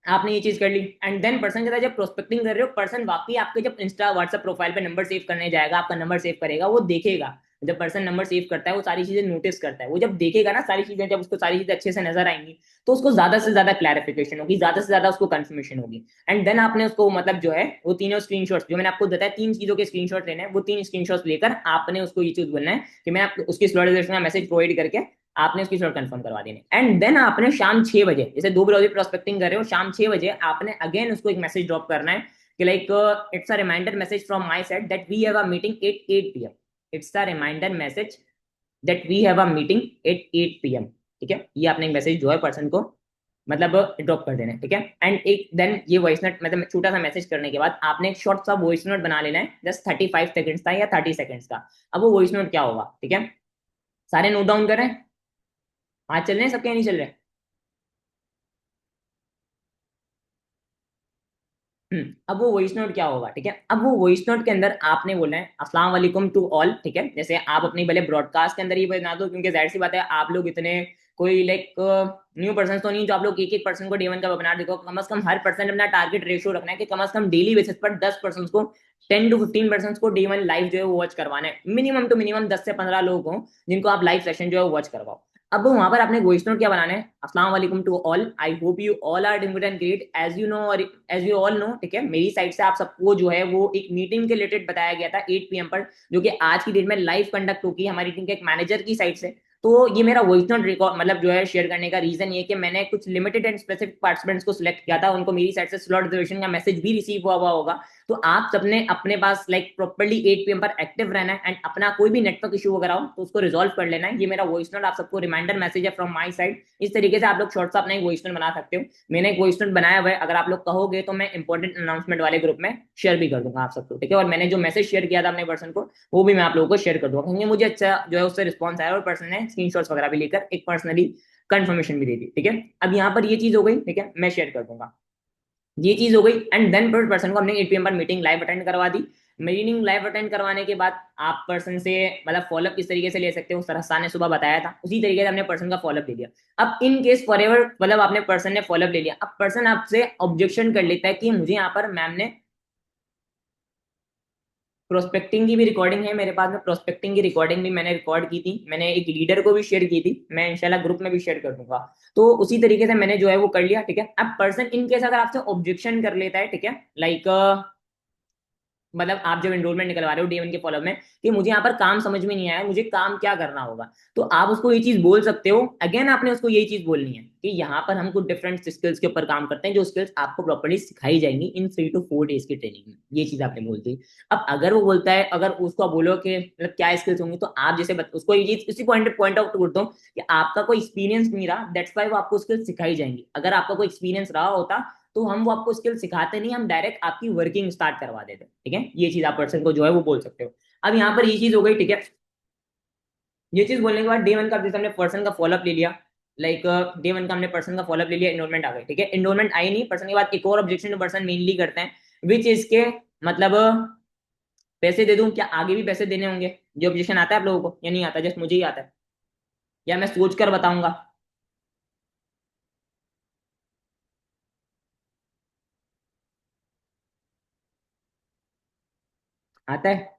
Speaker 2: आपने ये चीज कर ली, एंड देन पर्सन के साथ जब प्रोस्पेक्टिंग कर रहे हो, पर्सन वाकई आपके जब इंस्टा व्हाट्सएप प्रोफाइल पे नंबर सेव करने जाएगा, आपका नंबर सेव करेगा, वो देखेगा। जब पर्सन नंबर सेव करता है वो सारी चीजें नोटिस करता है, वो जब देखेगा ना सारी चीजें, जब उसको सारी चीजें अच्छे से नजर आएंगी तो उसको ज्यादा से ज्यादा क्लैरिफिकेशन होगी, ज्यादा से ज्यादा उसको कंफर्मेशन होगी। एंड देन आपने उसको मतलब जो है वो तीनों स्क्रीनशॉट्स जो मैंने आपको बताया 3 चीजों के स्क्रीनशॉट लेने हैं, वो 3 स्क्रीनशॉट्स लेकर आपने उसको ये चीज बोलना है कि मैं आपको उसकी स्लॉटिजेशन का मैसेज प्रोवाइड करके आपने उसकी शॉर्ट कंफर्म करवा देनी, एंड देन आपने शाम 6 बजे, जैसे 2 बजे प्रोस्पेक्टिंग कर रहे हो, शाम 6 बजे आपने अगेन उसको एक मैसेज ड्रॉप करना है कि like it's a reminder message from my side that we have a meeting at 8 PM। It's a reminder message that we have a meeting at 8 PM, ठीक है। ये आपने एक मैसेज जो है पर्सन को मतलब ड्रॉप कर देना है, ठीक है। एंड एक देन ये वॉइस नोट मतलब छोटा सा मैसेज करने के बाद आपने एक शॉर्ट सा वॉइस नोट बना लेना है, जस्ट 35 सेकंड्स का या 30 सेकंड्स का। अब वो वॉइस नोट क्या होगा, ठीक है, सारे नोट डाउन करें, हाथ चल रहे हैं सबके, नहीं चल रहे? अब वो वॉइस नोट क्या होगा, ठीक है। अब वो वॉइस नोट के अंदर आपने बोलना है अस्सलाम वालेकुम टू ऑल, ठीक है। जैसे आप अपनी भले ब्रॉडकास्ट के अंदर ये बना दो, क्योंकि जाहिर सी बात है आप लोग इतने कोई लाइक न्यू पर्सन तो नहीं जो आप लोग एक एक पर्सन को डे 1 का वेबिनार देखो। कम से कम हर पर्सन अपना टारगेट रेशियो रखना है कि कम से कम डेली बेसिस पर 10 पर्सन को, 10 to 15 पर्सन को डे 1 लाइव जो है वो वॉच करवाना है। मिनिमम टू मिनिमम 10 से 15 लोग हों जिनको आप लाइव सेशन जो है वॉच करवाओ। अब वहां पर आपने वॉइस नोट क्या बनाना है, अस्सलाम वालेकुम to all, I hope you all are doing good and great as you know और एज यू ऑल नो, ठीक है। मेरी साइड से आप सबको जो है वो एक मीटिंग के रिलेटेड बताया गया था 8 PM पर, जो कि आज की डेट में लाइव कंडक्ट होगी हमारी टीम के एक मैनेजर की साइड से। तो ये मेरा वॉइस नोट रिकॉर्ड मतलब जो है शेयर करने का रीजन ये कि मैंने कुछ लिमिटेड एंड स्पेसिफिक पार्टिसिपेंट्स को सिलेक्ट किया था, उनको मेरी साइड से स्लॉट रिजर्वेशन का मैसेज भी रिसीव हुआ होगा। तो आप सबने अपने पास लाइक प्रॉपर्ली 8 PM पर एक्टिव रहना है, एंड अपना कोई भी नेटवर्क इशू वगैरह हो तो उसको रिजॉल्व कर लेना है। ये मेरा वॉइस नोट आप सबको रिमाइंडर मैसेज है फ्रॉम माई साइड। इस तरीके से आप लोग शॉर्ट सा अपना एक वॉइस नोट बना सकते हो। मैंने एक वॉइस नोट बनाया हुआ है, अगर आप लोग कहोगे तो मैं इंपॉर्टेंट अनाउंसमेंट वाले ग्रुप में शेयर भी कर दूंगा आप सबको, ठीक है। और मैंने जो मैसेज शेयर किया था अपने पर्सन को वो भी मैं आप लोगों को शेयर कर दूंगा, क्योंकि मुझे अच्छा जो है उससे रिस्पॉन्स आया और पर्सन ने स्क्रीनशॉट्स वगैरह भी लेकर एक पर्सनली कंफर्मेशन भी दे दी, ठीक है। अब यहाँ पर ये चीज हो गई, ठीक है, मैं शेयर कर दूंगा। ये चीज हो गई, एंड देन पर्सन को हमने 8 PM पर मीटिंग लाइव अटेंड करवा दी। मीटिंग लाइव अटेंड करवाने के बाद आप पर्सन से मतलब फॉलोअप किस तरीके से ले सकते हो, सर हसान ने सुबह बताया था, उसी तरीके से हमने पर्सन का फॉलोअप ले लिया। अब इन केस फॉर एवर मतलब आपने पर्सन ने फॉलोअप ले लिया, अब पर्सन आपसे ऑब्जेक्शन कर लेता है कि मुझे यहाँ पर मैम ने प्रोस्पेक्टिंग की भी रिकॉर्डिंग है मेरे पास में, प्रोस्पेक्टिंग की रिकॉर्डिंग भी मैंने रिकॉर्ड की थी, मैंने एक लीडर को भी शेयर की थी, मैं इंशाल्लाह ग्रुप में भी शेयर कर दूंगा। तो उसी तरीके से मैंने जो है वो कर लिया, ठीक है। अब पर्सन इन केस अगर आपसे ऑब्जेक्शन कर लेता है, ठीक है, लाइक मतलब आप जब एनरोलमेंट निकलवा रहे हो D1 के फॉलोअप में कि मुझे यहाँ पर काम समझ में नहीं आया, मुझे काम क्या करना होगा, तो आप उसको ये चीज बोल सकते हो। अगेन आपने उसको यही चीज बोलनी है कि यहाँ पर हम कुछ डिफरेंट स्किल्स के ऊपर काम करते हैं, जो स्किल्स आपको प्रॉपर्ली सिखाई जाएंगी इन 3 to 4 days की ट्रेनिंग में, ये चीज आपने बोल दी। अब अगर वो बोलता है, अगर उसको बोलो कि मतलब क्या स्किल्स होंगी, तो आप जैसे उसको ये चीज इसी पॉइंट आउट कर दो कि आपका कोई एक्सपीरियंस नहीं रहा, दैट्स वाई वो आपको स्किल्स सिखाई जाएंगी। अगर आपका कोई एक्सपीरियंस रहा होता तो हम वो आपको स्किल सिखाते नहीं, हम डायरेक्ट आपकी वर्किंग स्टार्ट करवा देते, ठीक है। ये चीज आप पर्सन को जो है वो बोल सकते हो। अब यहाँ पर ये चीज हो गई, ठीक है। ये चीज बोलने के बाद D1 का जैसे हमने पर्सन का फॉलोअप ले लिया, लाइक D1 का हमने पर्सन का फॉलोअप ले लिया, एनरोलमेंट आ गई, ठीक है। एनरोलमेंट आई नहीं पर्सन के बाद एक और ऑब्जेक्शन पर्सन मेनली करते हैं, विच इज के मतलब पैसे दे दूं क्या, आगे भी पैसे देने होंगे। जो ऑब्जेक्शन आता है आप लोगों को या नहीं आता, जस्ट मुझे ही आता है, या मैं सोच कर बताऊंगा। आता है?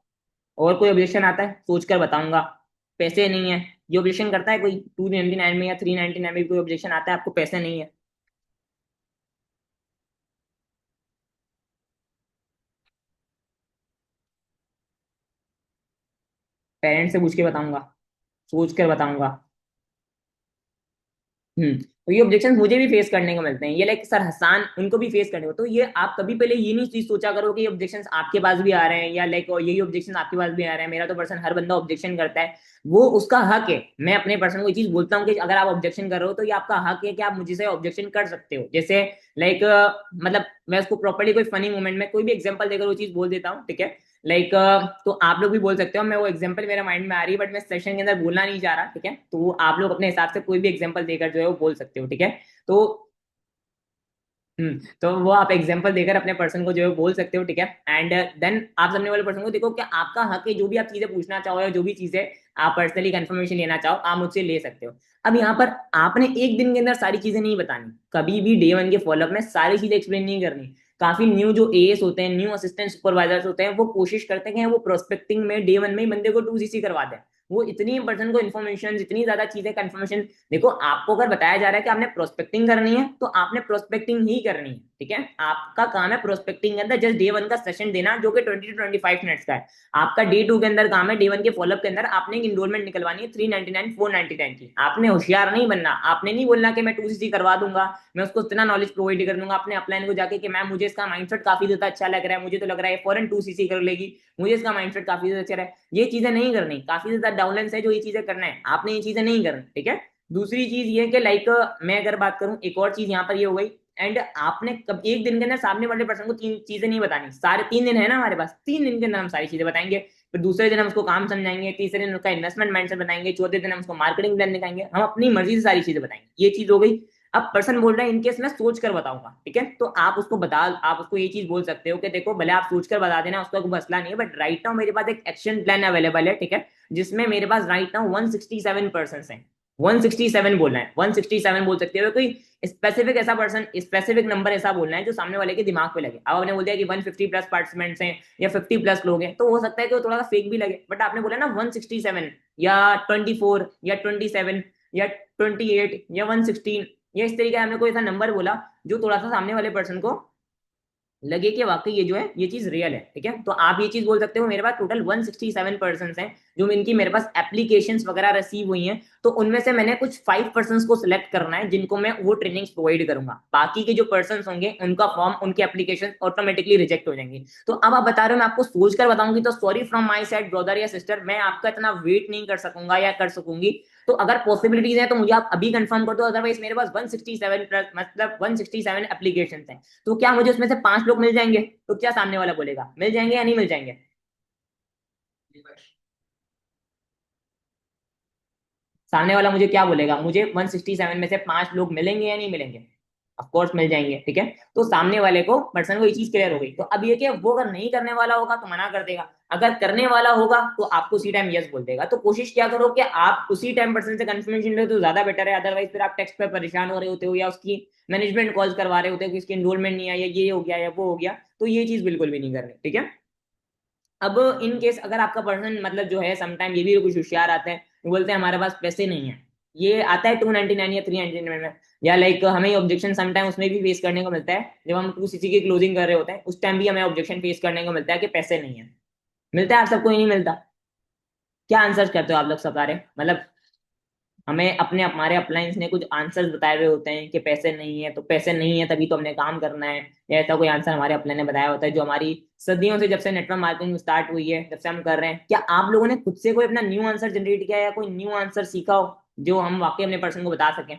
Speaker 2: और कोई ऑब्जेक्शन आता है, सोच कर बताऊंगा। पैसे नहीं है, ये ऑब्जेक्शन करता है कोई 299 में या 399 में भी कोई ऑब्जेक्शन आता है, आपको पैसे नहीं है। पेरेंट्स से पूछ के बताऊंगा, सोच कर बताऊंगा। तो ये ऑब्जेक्शन मुझे भी फेस करने को मिलते हैं, ये लाइक सर हसान उनको भी फेस करने को, तो ये आप कभी पहले ये नहीं चीज सोचा करो कि ये ऑब्जेक्शन आपके पास भी आ रहे हैं, या लाइक यही ऑब्जेक्शन आपके पास भी आ रहे हैं। मेरा तो पर्सन हर बंदा ऑब्जेक्शन करता है, वो उसका हक है। मैं अपने पर्सन को ये चीज बोलता हूँ कि अगर आप ऑब्जेक्शन कर रहे हो तो ये आपका हक है कि आप मुझे से ऑब्जेक्शन कर सकते हो। जैसे लाइक मतलब मैं उसको प्रॉपर्ली कोई फनी मोमेंट में कोई भी एग्जांपल देकर वो चीज बोल देता हूँ, ठीक है। लाइक तो आप लोग भी बोल सकते हो, मैं वो एग्जांपल मेरे माइंड में आ रही है बट मैं सेशन के अंदर बोलना नहीं चाह रहा, ठीक है। तो आप लोग अपने हिसाब से कोई भी एग्जांपल देकर जो है वो बोल सकते हो, ठीक है। तो तो वो आप एग्जांपल देकर अपने पर्सन को जो है बोल सकते हो, ठीक है। एंड देन आप सामने वाले पर्सन को देखो कि आपका हक है, जो भी आप चीजें पूछना चाहो या जो भी चीजें आप पर्सनली कंफर्मेशन लेना चाहो आप मुझसे ले सकते हो। अब यहाँ पर आपने एक दिन के अंदर सारी चीजें नहीं बतानी, कभी भी D1 के फॉलोअप में सारी चीजें एक्सप्लेन नहीं करनी। काफी न्यू जो एएस होते हैं, न्यू असिस्टेंट सुपरवाइजर्स होते हैं, वो कोशिश करते हैं कि वो प्रोस्पेक्टिंग में D1 में ही बंदे को 2CC करवा दें। वो इतनी पर्सन को इन्फॉर्मेशन, इतनी ज्यादा चीजें कंफर्मेशन, देखो आपको अगर बताया जा रहा है कि आपने प्रोस्पेक्टिंग करनी है तो आपने प्रोस्पेक्टिंग ही करनी है, ठीक है। आपका काम है प्रोस्पेक्टिंग के अंदर जस्ट D1 का सेशन देना, जो कि 20 to 25 मिनट्स का है। आपका D2 के अंदर काम है D1 के फॉलोअप के अंदर आपने एक इनरोलमेंट निकलवानी है 399 499 की। आपने होशियार नहीं बनना, आपने नहीं बोलना कि मैं 2CC करवा दूंगा, मैं उसको इतना नॉलेज प्रोवाइड कर दूंगा अपने अपलाइन को जाके कि मैम मुझे इसका माइंडसेट काफी ज्यादा अच्छा लग रहा है, मुझे तो लग रहा है फॉरन 2CC कर लेगी, मुझे इसका माइंडसेट काफी ज्यादा अच्छा है। ये चीजें नहीं करनी, काफी ज्यादा डाउनलाइंस है जो ये चीजें करना है, आपने ये चीजें नहीं करनी, ठीक है। दूसरी चीज ये कि लाइक मैं अगर बात करूं, एक और चीज यहाँ पर ये हो गई, एंड आपने कब एक दिन के अंदर सामने वाले पर्सन को 3 चीजें नहीं बतानी, सारे 3 दिन है ना हमारे पास, 3 दिन के अंदर हम सारी चीजें बताएंगे। फिर दूसरे दिन हम उसको काम समझाएंगे, तीसरे दिन उसका इन्वेस्टमेंट माइंडसेट बताएंगे, चौथे दिन हम उसको मार्केटिंग प्लान दिखाएंगे, हम अपनी मर्जी से सारी चीजें बताएंगे। ये चीज हो गई। अब पर्सन बोल रहा है इनकेस मैं सोच कर बताऊंगा, ठीक है, तो आप उसको बता, आप उसको ये चीज बोल सकते हो कि देखो भले आप सोच कर बता देना, उसका कोई मसला नहीं है, बट राइट नाउ मेरे पास एक एक्शन प्लान अवेलेबल है, ठीक है, जिसमें मेरे पास राइट नाउ 167 पर्सन है। 167 बोलना है, 167 बोल सकते हो, कोई स्पेसिफिक ऐसा पर्सन, स्पेसिफिक नंबर ऐसा बोलना है जो सामने वाले के दिमाग पे लगे। अब आपने बोल दिया कि 150 प्लस पार्टिसिपेंट्स हैं या 50 प्लस लोग हैं, तो हो सकता है कि वो थोड़ा सा फेक भी लगे, बट आपने बोला ना 167 या 24 या 27 या 28 या 116, या इस तरीके का हमने कोई ऐसा नंबर बोला जो थोड़ा सा सामने वाले पर्सन को लगे कि वाकई ये जो है ये चीज रियल है, ठीक है। तो आप ये चीज बोल सकते हो मेरे पास टोटल 167 पर्सन हैं जो इनकी मेरे पास एप्लीकेशंस वगैरह रिसीव हुई हैं, तो उनमें से मैंने कुछ 5 पर्सन को सिलेक्ट करना है जिनको मैं वो ट्रेनिंग्स प्रोवाइड करूंगा। बाकी के जो पर्सन होंगे उनका फॉर्म, उनके एप्लीकेशन ऑटोमेटिकली रिजेक्ट हो जाएंगे। तो अब आप बता रहे हो मैं आपको सोच कर बताऊंगी, तो sorry from my side brother या सिस्टर, मैं आपका इतना वेट नहीं कर सकूंगा या कर सकूंगी। तो अगर पॉसिबिलिटीज है तो मुझे आप अभी कंफर्म कर दो, अदरवाइज मेरे पास 167 प्लस मतलब 167 एप्लीकेशन हैं। तो क्या मुझे उसमें से 5 लोग मिल जाएंगे? तो क्या सामने वाला बोलेगा मिल जाएंगे या नहीं मिल जाएंगे? सामने वाला मुझे क्या बोलेगा, मुझे 167 में से 5 लोग मिलेंगे या नहीं मिलेंगे? ऑफ कोर्स मिल जाएंगे, ठीक है। तो सामने वाले को पर्सन को ये चीज क्लियर हो गई। तो अब ये कि वो अगर नहीं करने वाला होगा तो मना कर देगा, अगर करने वाला होगा तो आपको उसी टाइम यस बोल देगा। तो कोशिश क्या करो कि आप उसी टाइम पर्सन से कंफर्मेशन लो तो ज्यादा बेटर है, अदरवाइज फिर आप टेक्स्ट पे परेशान हो रहे होते हो या उसकी मैनेजमेंट कॉल्स करवा रहे होते हो कि इसकी एनरोलमेंट नहीं आया, ये हो गया या वो हो गया। तो ये चीज बिल्कुल भी नहीं करनी, ठीक है। अब इन केस अगर आपका पर्सन मतलब जो है समटाइम ये भी कुछ होशियार आते हैं, वो बोलते हैं हमारे पास पैसे नहीं है, ये आता है 299 या 399 में, या लाइक हमें ऑब्जेक्शन समटाइम उसमें भी फेस करने को मिलता है जब हम 2 सीसी की क्लोजिंग कर रहे होते हैं, उस टाइम भी हमें ऑब्जेक्शन फेस करने को मिलता है कि पैसे नहीं है। मिलता है आप सबको, ही नहीं मिलता? क्या आंसर करते हो आप लोग सब सारे, मतलब हमें अपने हमारे अपलाइंस ने कुछ आंसर्स बताए हुए होते हैं कि पैसे नहीं है, तो पैसे नहीं है तभी तो हमने काम करना है, या ऐसा कोई आंसर हमारे अपलाइन ने बताया होता है जो हमारी सदियों से, जब से नेटवर्क मार्केटिंग स्टार्ट हुई है जब से हम कर रहे हैं। क्या आप लोगों ने खुद से कोई अपना न्यू आंसर जनरेट किया है या कोई न्यू आंसर सीखा हो जो हम वाकई अपने पर्सन को बता सकें?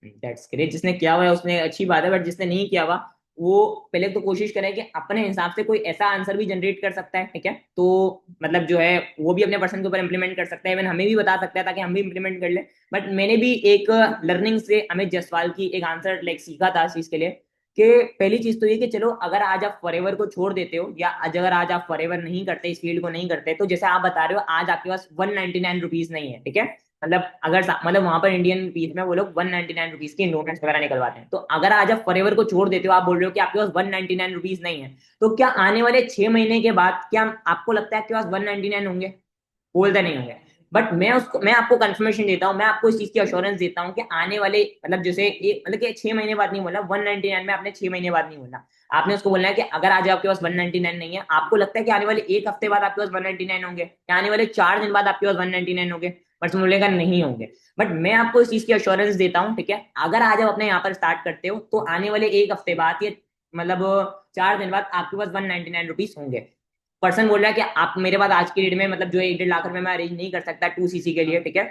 Speaker 2: दैट्स ग्रेट, जिसने किया हुआ है उसने अच्छी बात है, बट जिसने नहीं किया हुआ वो पहले तो कोशिश करे कि अपने हिसाब से कोई ऐसा आंसर भी जनरेट कर सकता है, ठीक है। तो मतलब जो है वो भी अपने पर्सन के ऊपर इंप्लीमेंट कर सकता है, इवन हमें भी बता सकता है ताकि हम भी इंप्लीमेंट कर ले। बट मैंने भी एक लर्निंग से अमित जायसवाल की एक आंसर लाइक सीखा था इस चीज के लिए, कि पहली चीज तो ये कि चलो अगर आज आप फॉरएवर को छोड़ देते हो या अगर आज आप फॉरएवर नहीं करते, इस फील्ड को नहीं करते, तो जैसे आप बता रहे हो आज आपके पास 199 रुपीज नहीं है, ठीक है। मतलब अगर मतलब वहां पर इंडियन रुपीज में वो लोग 199 रुपीज की इन्वेस्टमेंट्स वगैरह निकलवाते हैं, तो अगर आज आप फॉरएवर को छोड़ देते हो, आप बोल रहे हो कि आपके पास 199 रुपीज नहीं है, तो क्या आने वाले 6 महीने के बाद क्या आपको लगता है आपके पास 199 होंगे? बोलते नहीं होंगे। बट मैं आपको कंफर्मेशन देता हूँ, मैं आपको इस चीज की अश्योरेंस देता हूँ कि आने वाले मतलब जैसे एक मतलब कि 6 महीने बाद नहीं बोला 199 में, आपने 6 महीने बाद नहीं बोला, आपने उसको बोलना है कि अगर आज आपके पास 199 नहीं है, आपको लगता है कि आने वाले एक हफ्ते बाद आपके पास 199 होंगे, या आने वाले 4 दिन बाद आपके पास 199 होंगे? बट बोलेगा नहीं होंगे। बट मैं आपको इस चीज की अश्योरेंस देता हूँ, ठीक है, अगर आज आप अपने यहाँ पर स्टार्ट करते हो तो आने वाले एक हफ्ते बाद ये मतलब 4 दिन बाद आपके पास 199 रुपीज होंगे। पर्सन बोल रहा है कि आप मेरे पास आज की डेट में मतलब जो है 1.5 लाख रुपए में अरेंज नहीं कर सकता 2 सीसी के लिए, ठीक है।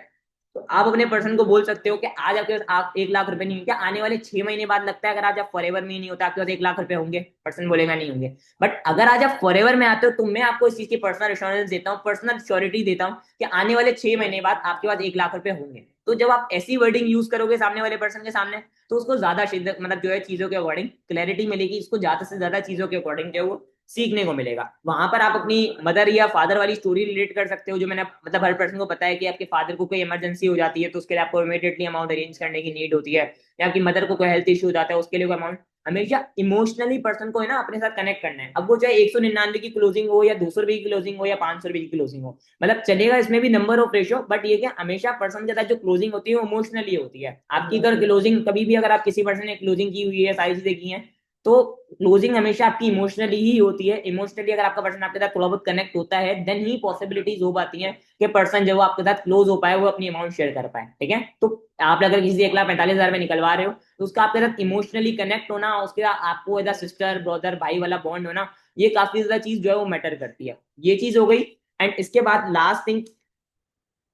Speaker 2: तो आप अपने पर्सन को बोल सकते हो कि आज आपके पास आप 1 लाख रुपए नहीं होंगे, आने वाले 6 महीने बाद लगता है अगर आज आप फॉरएवर में ही नहीं होता आपके पास 1 लाख रुपए होंगे? पर्सन बोलेगा नहीं होंगे। बट अगर आज आप फॉरएवर में आते हो तो मैं आपको इस चीज की पर्सनल एश्योरेंस देता हूँ, पर्सनल श्योरिटी देता हूँ कि आने वाले 6 महीने बाद आपके पास 1 लाख रुपए होंगे। तो जब आप ऐसी वर्डिंग यूज करोगे सामने वाले पर्सन के सामने, तो उसको ज्यादा मतलब जो है चीजों के अकॉर्डिंग क्लैरिटी मिलेगी, उसको ज्यादा से ज्यादा चीजों के अकॉर्डिंग जो है वो सीखने को मिलेगा। वहां पर आप अपनी मदर या फादर वाली स्टोरी रिलेट कर सकते हो, जो मैंने मतलब हर पर्सन को पता है कि आपके फादर को कोई इमरजेंसी हो जाती है तो उसके लिए आपको इमीडिएटली अमाउंट अरेंज करने की नीड होती है, या आपकी मदर को कोई हेल्थ इशू हो जाता है उसके लिए कोई अमाउंट, हमेशा इमोशनली पर्सन को है ना अपने साथ कनेक्ट करना है। अब वो चाहे 199 की क्लोजिंग हो या 200 रुपए की क्लोजिंग हो या 500 रुपए की क्लोजिंग हो, मतलब चलेगा इसमें भी नंबर ऑफ रेशो, बट ये क्या हमेशा पर्सन के साथ जो क्लोजिंग होती है वो इमोशनली होती है। आपकी अगर क्लोजिंग कभी भी अगर आप किसी पर्सन ने क्लोजिंग की हुई है, सारी चीजें की हैं, तो क्लोजिंग हमेशा आपकी इमोशनली ही होती है। इमोशनली अगर आपका पर्सन आपके साथ थोड़ा बहुत कनेक्ट होता है देन ही पॉसिबिलिटीज हो पाती हैं कि पर्सन जब वो आपके साथ क्लोज हो पाए वो अपनी अमाउंट शेयर कर पाए, ठीक है। तो आप अगर किसी 1,45,000 में निकलवा रहे हो तो उसका आपके साथ इमोशनली कनेक्ट होना, उसके साथ आपको एज अ सिस्टर ब्रदर भाई वाला बॉन्ड होना, ये काफी ज्यादा चीज जो है वो मैटर करती है। ये चीज हो गई। एंड इसके बाद लास्ट थिंग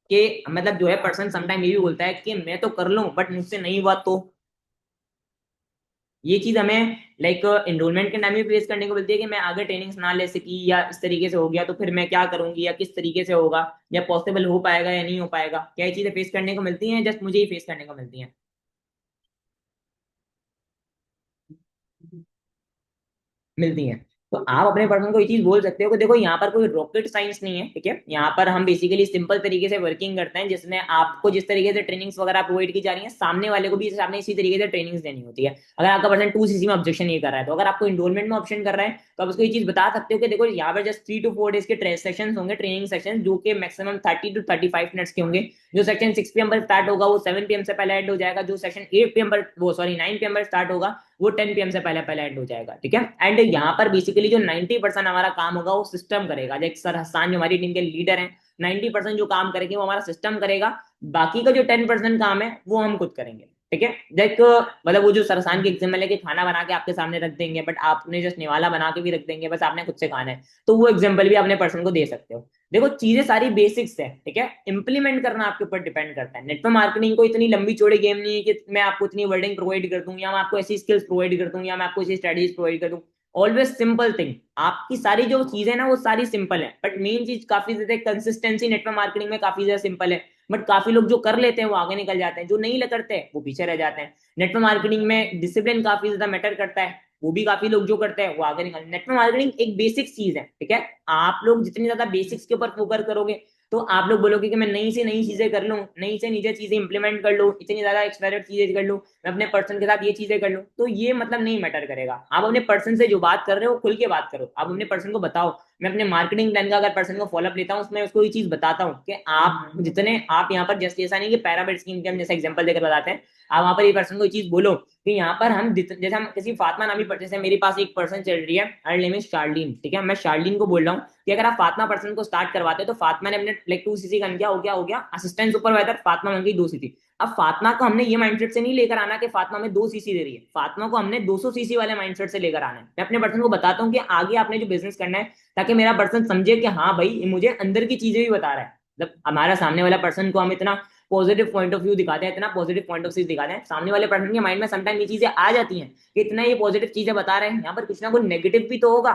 Speaker 2: कि मतलब जो है पर्सन समटाइम ये भी बोलता है कि मैं तो कर लूं बट मुझसे नहीं हुआ तो। ये चीज हमें लाइक एनरोलमेंट के टाइम में फेस करने को मिलती है कि मैं आगे ट्रेनिंग्स ना ले सकी या इस तरीके से हो गया तो फिर मैं क्या करूंगी या किस तरीके से होगा, या पॉसिबल हो पाएगा या नहीं हो पाएगा, क्या ये चीजें फेस करने को मिलती हैं, जस्ट मुझे ही फेस करने को मिलती हैं? मिलती हैं। तो आप अपने पर्सन को ये चीज बोल सकते हो कि देखो यहाँ पर कोई रॉकेट साइंस नहीं है, ठीक है, यहाँ पर हम बेसिकली सिंपल तरीके से वर्किंग करते हैं, जिसमें आपको जिस तरीके से ट्रेनिंग्स वगैरह प्रोवाइड की जा रही है, सामने वाले को भी सामने इसी तरीके से ट्रेनिंग्स देनी होती है। अगर आपका पर्सन 2 सीसी में ऑब्जेक्शन ये कर रहा है, तो अगर आपको इनरोलमेंट में ऑप्शन कर रहा है, तो आप उसको ये चीज बता सकते हो कि देखो यहाँ पर जस्ट 3 to 4 डेज के सेक्शन होंगे, ट्रेनिंग सेक्शन, जो कि मैक्सिमम 30 to 35 मिनट्स के होंगे। जो सेक्शन 6 PM पर स्टार्ट होगा वो 7 PM से पहले एंड हो जाएगा। जो सेक्शन 8 PM पर, वो सॉरी 9 PM पर स्टार्ट होगा, वो 10 PM से पहले पहले एंड हो जाएगा, ठीक है। एंड यहाँ पर बेसिकली जो 90% हमारा काम होगा वो सिस्टम करेगा। जैसे सर हसान जो हमारी टीम के लीडर हैं, 90% जो काम करेंगे वो हमारा सिस्टम करेगा। बाकी का जो 10% काम है वो हम खुद करेंगे, ठीक है। देख मतलब वो जो सरसान की एग्जाम्पल है कि खाना बना के आपके सामने रख देंगे, बट आपने जस्ट निवाला बना के भी रख देंगे, बस आपने खुद से खाना है, तो वो एग्जाम्पल भी अपने पर्सन को दे सकते हो। देखो चीजें सारी बेसिक्स है, ठीक है, इंप्लीमेंट करना आपके ऊपर डिपेंड करता है। नेटवर्क मार्केटिंग को इतनी लंबी चौड़ी गेम नहीं है कि मैं आपको इतनी वर्डिंग प्रोवाइड कर दूं, या मैं आपको ऐसी स्किल्स प्रोवाइड कर दूं, या मैं आपको ऐसी स्ट्रेटजीज प्रोवाइड कर दूं। Always simple thing. आपकी सारी जो चीजें ना वो सारी सिंपल है, बट मेन चीज काफी ज्यादा कंसिस्टेंसी नेटवर्क मार्केटिंग में काफी ज्यादा सिंपल है। बट काफी लोग जो कर लेते हैं वो आगे निकल जाते हैं, जो नहीं करते वो पीछे रह जाते हैं। नेटवर्क मार्केटिंग में डिसिप्लिन काफी ज्यादा मैटर करता है, वो भी काफी लोग जो करते हैं वो आगे निकल। नेटवर्क मार्केटिंग एक बेसिक चीज है, ठीक है। आप लोग जितनी ज्यादा बेसिक्स के ऊपर फोकस करोगे, तो आप लोग बोलोगे कि मैं नई से नई चीजें कर लूं, नई से नई चीजें इंप्लीमेंट कर लूं, इतनी ज्यादा एक्सपेरिमेंट चीजें कर लूं, मैं अपने पर्सन के साथ ये चीजें कर लूं, तो ये मतलब नहीं मैटर करेगा। आप अपने पर्सन से जो बात कर रहे हो खुल के बात करो, आप अपने पर्सन को बताओ। मैं अपने मार्केटिंग प्लान का अगर पर्सन को फॉलोअप लेता हूँ, उसमें उसको ये चीज बताता हूँ कि आप जितने आप यहाँ पर, जैसे ऐसा नहीं कि पैरामिड स्कीम के हम जैसे एग्जांपल देकर बताते हैं, आप वहां पर ये पर्सन को ये चीज बोलो कि यहाँ पर हम जैसे हम किसी फातिमा नामी जैसे मेरे पास एक पर्सन चल रही है, हर नेम इज शार्लिन, ठीक है, मैं शार्लिन को बोल रहा हूँ कि अगर आप फातिमा पर्सन को स्टार्ट करवाते हो, तो फातिमा ने अपने लाइक 2 सीसी का किया, हो गया असिस्टेंट सुपरवाइजर, फातिमा बन गई 2 सीसी। अब फातिमा को हमने ये माइंडसेट से नहीं लेकर आना कि फातिमा में 2 सीसी दे रही है, फातिमा को हमने 200 सीसी वाले माइंडसेट से लेकर आना है। मैं अपने पर्सन को बताता हूँ कि आगे आपने जो बिजनेस करना है, ताकि मेरा पर्सन समझे कि हाँ भाई ये मुझे अंदर की चीजें भी बता रहा है। मतलब हमारा सामने वाला पर्सन को हम इतना पॉजिटिव पॉइंट ऑफ व्यू दिखाते हैं, इतना पॉजिटिव पॉइंट ऑफ व्यू दिखाते हैं, सामने वाले पर्सन के माइंड में समटाइम ये चीजें आ जाती हैं कि इतना ये पॉजिटिव चीजें बता रहे हैं, यहाँ पर कुछ ना कुछ नेगेटिव भी तो होगा।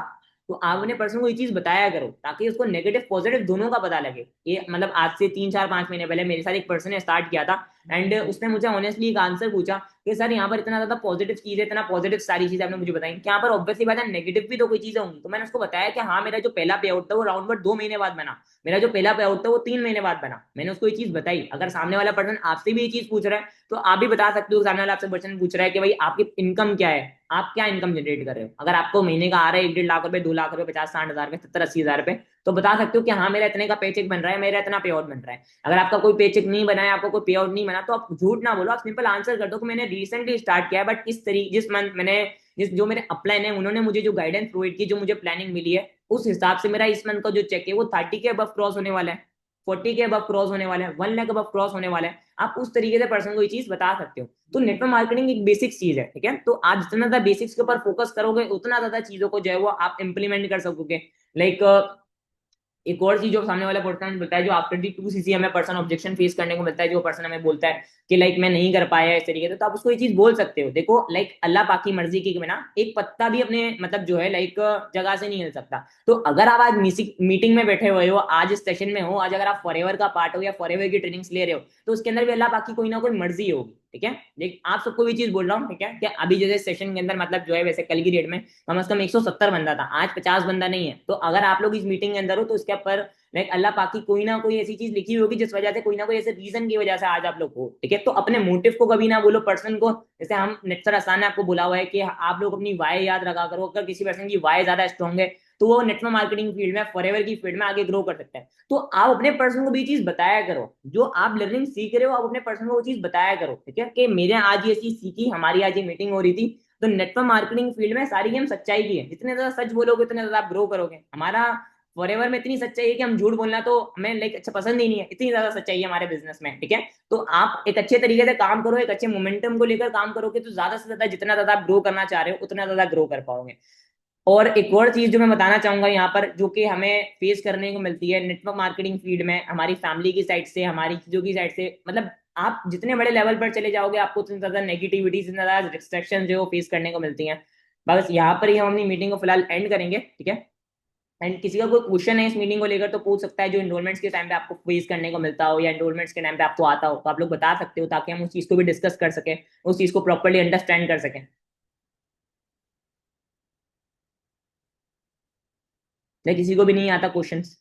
Speaker 2: तो आप अपने पर्सन को ये चीज बताया करो, ताकि उसको नेगेटिव पॉजिटिव दोनों का पता लगे। ये मतलब आज से 3 4 5 महीने पहले मेरे साथ एक पर्सन ने स्टार्ट किया था, एंड उसने मुझे ऑनेस्टली एक आंसर पूछा कि सर यहाँ पर इतना ज्यादा पॉजिटिव चीज है, इतना पॉजिटिव सारी चीजें आपने मुझे बताई, कि यहाँ पर ऑब्वियसली बात है नेगेटिव भी तो कोई चीजें होंगी। तो मैंने उसको बताया कि हाँ, मेरा जो पहला पे आउट था वो राउंड 2 महीने बाद बना, मेरा जो पहला पे आउट था वो 3 महीने बाद बना। मैंने उसको ये चीज बताई। अगर सामने वाला पर्सन आपसे भी ये चीज पूछ रहा है, तो आप भी बता सकते हो। सामने वाला आपसे पर्सन पूछ रहा है कि भाई आपकी इनकम क्या है, आप क्या इनकम जनरेट कर रहे हो। अगर आपको महीने का आ रहा है 1 1.5 लाख रुपए, 2 लाख रुपए, 50 60 हजार रुपए, 70 80 हजार रुपए, तो बता सकते हो कि हाँ मेरा इतने का पे चेक बन रहा है, मेरा इतना पे आउट बन रहा है। अगर आपका कोई पे चेक नहीं बना है, आपको कोई पे आउट नहीं बना, तो आप झूठ ना बोलो, आप सिंपल आंसर कर दो कि मैंने रिसेंटली स्टार्ट किया है, बट इस तरीके जिस मंथ मैंने जिस जो मेरे अपलाइन है उन्होंने मुझे जो गाइडेंस प्रोवाइड की, जो मुझे प्लानिंग मिली है, उस हिसाब से मेरा इस मंथ का जो चेक है वो 30 के अबव क्रॉस होने वाला है, 40 के अबव क्रॉस होने वाला है, 1 लाख अबव क्रॉस होने वाला है। आप उस तरीके से पर्सन को ये चीज बता सकते हो। तो नेटवर्क मार्केटिंग एक बेसिक चीज है, ठीक है। तो आप जितना ज्यादा बेसिक्स के ऊपर फोकस करोगे, उतना ज्यादा चीजों को जो है वो आप इंप्लीमेंट कर सकोगे। लाइक एक और चीज जो सामने वाला पर्सन बोलता है, जो आफ्टर दी 2 सीसी हमें पर्सन ऑब्जेक्शन फेस करने को मिलता है, जो पर्सन हमें बोलता है कि लाइक मैं नहीं कर पाया इस तरीके से, तो आप उसको ये चीज बोल सकते हो, देखो लाइक अल्लाह पाक की मर्जी के बिना एक पत्ता भी अपने मतलब जो है लाइक जगह से नहीं हिल सकता। तो अगर आप आज मीटिंग में बैठे हुए हो, आज इस सेशन में हो, आज अगर आप फॉरएवर का पार्ट हो या फॉरएवर की ट्रेनिंग्स ले रहे हो, तो उसके अंदर भी अल्लाह पाक की कोई ना कोई मर्जी होगी, ठीक है। लेकिन आप सबको भी चीज बोल रहा हूँ, ठीक है, कि अभी जैसे सेशन के अंदर मतलब जो है, वैसे कल की डेट में कम से कम 170 बंदा था, आज 50 बंदा नहीं है। तो अगर आप लोग इस मीटिंग के अंदर हो, तो इसके ऊपर लाइक अल्लाह पाक की कोई ना कोई ऐसी चीज लिखी होगी, जिस वजह से कोई ना कोई ऐसे रीजन की वजह से आज आप लोग हो, ठीक है। तो अपने मोटिव को कभी ना बोलो पर्सन को। जैसे हम नेटसर आसान ने आपको बोला हुआ है कि आप लोग अपनी वाई याद रखा करो। अगर किसी पर्सन की वाई ज्यादा स्ट्रॉन्ग है, तो वो नेटवर्क मार्केटिंग फील्ड में, फॉरएवर की फील्ड में आगे ग्रो कर सकता है। तो आप अपने पर्सन को भी चीज बताया करो, जो आप लर्निंग सीख रहे हो, आप अपने पर्सन को वो चीज बताया करो, ठीक है, कि मेरे आज ये चीज सीखी, हमारी आज ये मीटिंग हो रही थी। तो नेटवर्क मार्केटिंग फील्ड में सारी गेम सच्चाई की है, जितने ज्यादा सच बोलोगे उतने ज्यादा आप ग्रो करोगे। हमारा फॉरएवर में इतनी सच्चाई है कि हम झूठ बोलना तो हमें लाइक अच्छा पसंद ही नहीं है, इतनी ज्यादा सच्चाई है हमारे बिजनेस में, ठीक है। तो आप एक अच्छे तरीके से काम करो, एक अच्छे मोमेंटम को लेकर काम करोगे, तो ज्यादा से ज्यादा जितना ज्यादा आप ग्रो करना चाह रहे हो, उतना ज्यादा ग्रो कर पाओगे। और एक और चीज जो मैं बताना चाहूंगा यहाँ पर, जो कि हमें फेस करने को मिलती है नेटवर्क मार्केटिंग फील्ड में, हमारी फैमिली की साइड से, हमारी चीजों की साइड से, मतलब आप जितने बड़े लेवल पर चले जाओगे, आपको उतनी ज्यादा नेगेटिविटी, उतनी ज्यादा रिस्ट्रिक्शन जो फेस करने को मिलती हैं। बस यहाँ पर ही हम अपनी मीटिंग को फिलहाल एंड करेंगे, ठीक है। एंड किसी का कोई क्वेश्चन है इस मीटिंग को लेकर, तो पूछ सकता है, जो एनरोलमेंट्स के टाइम पे आपको फेस करने को मिलता हो, या एनरोलमेंट्स के टाइम पे आपको आता हो, तो आप लोग बता सकते हो, ताकि हम उस चीज को भी डिस्कस कर सकें, उस चीज को प्रॉपरली अंडरस्टैंड कर सकें। या किसी को भी नहीं आता क्वेश्चंस?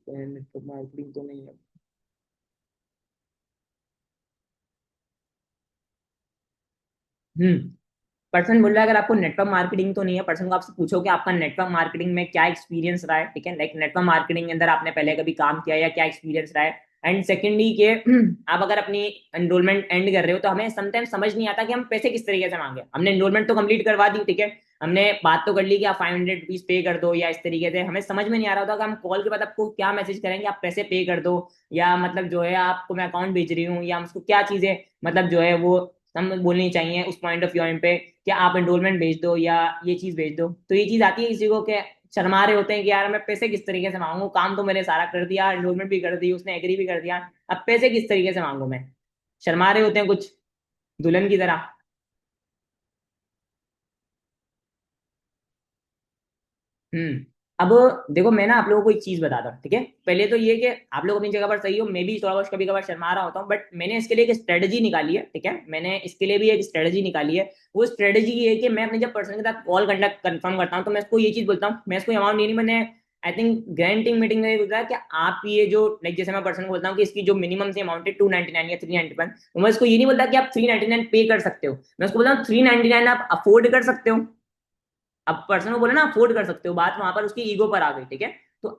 Speaker 2: नेटवर्क मार्केटिंग तो नहीं है। हम्म। पर्सन बोल रहा है अगर आपको नेटवर्क मार्केटिंग तो नहीं है, पर्सन को आपसे पूछो कि आपका नेटवर्क मार्केटिंग में क्या एक्सपीरियंस रहा है, ठीक है, लाइक नेटवर्क मार्केटिंग के अंदर आपने पहले कभी काम किया या क्या एक्सपीरियंस रहा है। एंड सेकेंडली के आप अगर अपनी एनरोलमेंट एंड कर रहे हो तो हमें समटाइम्स समझ नहीं आता कि हम पैसे किस तरीके से मांगे। हमने एनरोलमेंट तो कंप्लीट करवा दी, ठीक है, हमने बात तो कर ली कि आप 500 रुपीज पे कर दो या इस तरीके से, हमें समझ में नहीं आ रहा होता कि हम कॉल के बाद आपको क्या मैसेज करेंगे, आप पैसे पे कर दो या मतलब जो है आपको मैं अकाउंट भेज रही हूँ, या हम उसको क्या चीजें मतलब जो है वो हम बोलनी चाहिए उस पॉइंट ऑफ व्यू पे, कि आप एनरोलमेंट भेज दो या ये चीज भेज दो। तो ये चीज आती है किसी को कि शर्मा रहे होते हैं कि यार मैं पैसे किस तरीके से मांगू, काम तो मैंने सारा कर दिया, एनरोलमेंट भी कर दी, उसने एग्री भी कर दिया, अब पैसे किस तरीके से मांगू मैं। शर्मा रहे होते हैं कुछ, दुल्हन की तरह। हम्म। अब देखो मैं ना आप लोगों को एक चीज बताता हूँ, ठीक है, पहले तो ये कि आप लोग अपनी जगह पर सही हो, मैं भी थोड़ा बहुत कभी कभार शर्मा रहा होता हूँ, बट मैंने इसके लिए एक स्ट्रेटजी निकाली है, ठीक है, मैंने इसके लिए भी एक स्ट्रेटजी निकाली है। वो स्ट्रेटजी ये है कि मैं अपने जब पर्सन के साथ कॉल कंडक्ट कंफर्म करता हूँ तो मैं इसको ये चीज बोलता हूँ, मैं इसको अमाउंट नहीं, मैंने आई थिंक ग्रांटिंग मीटिंग में ये बोलता है कि आप ये जो लाइक जैसे मैं पर्सन को बोलता हूँ कि इसकी जो मिनिमम से अमाउंट है 299 या 391, तो मैं इसको ये नहीं बोलता कि आप 399 पे कर सकते हो, मैं उसको बोलता हूँ 399 आप अफोर्ड कर सकते हो। अब पर्सन को बोले ना अफोर्ड कर सकते हो, बात वहां पर उसकी ईगो पर आ गई, ठीक है। तो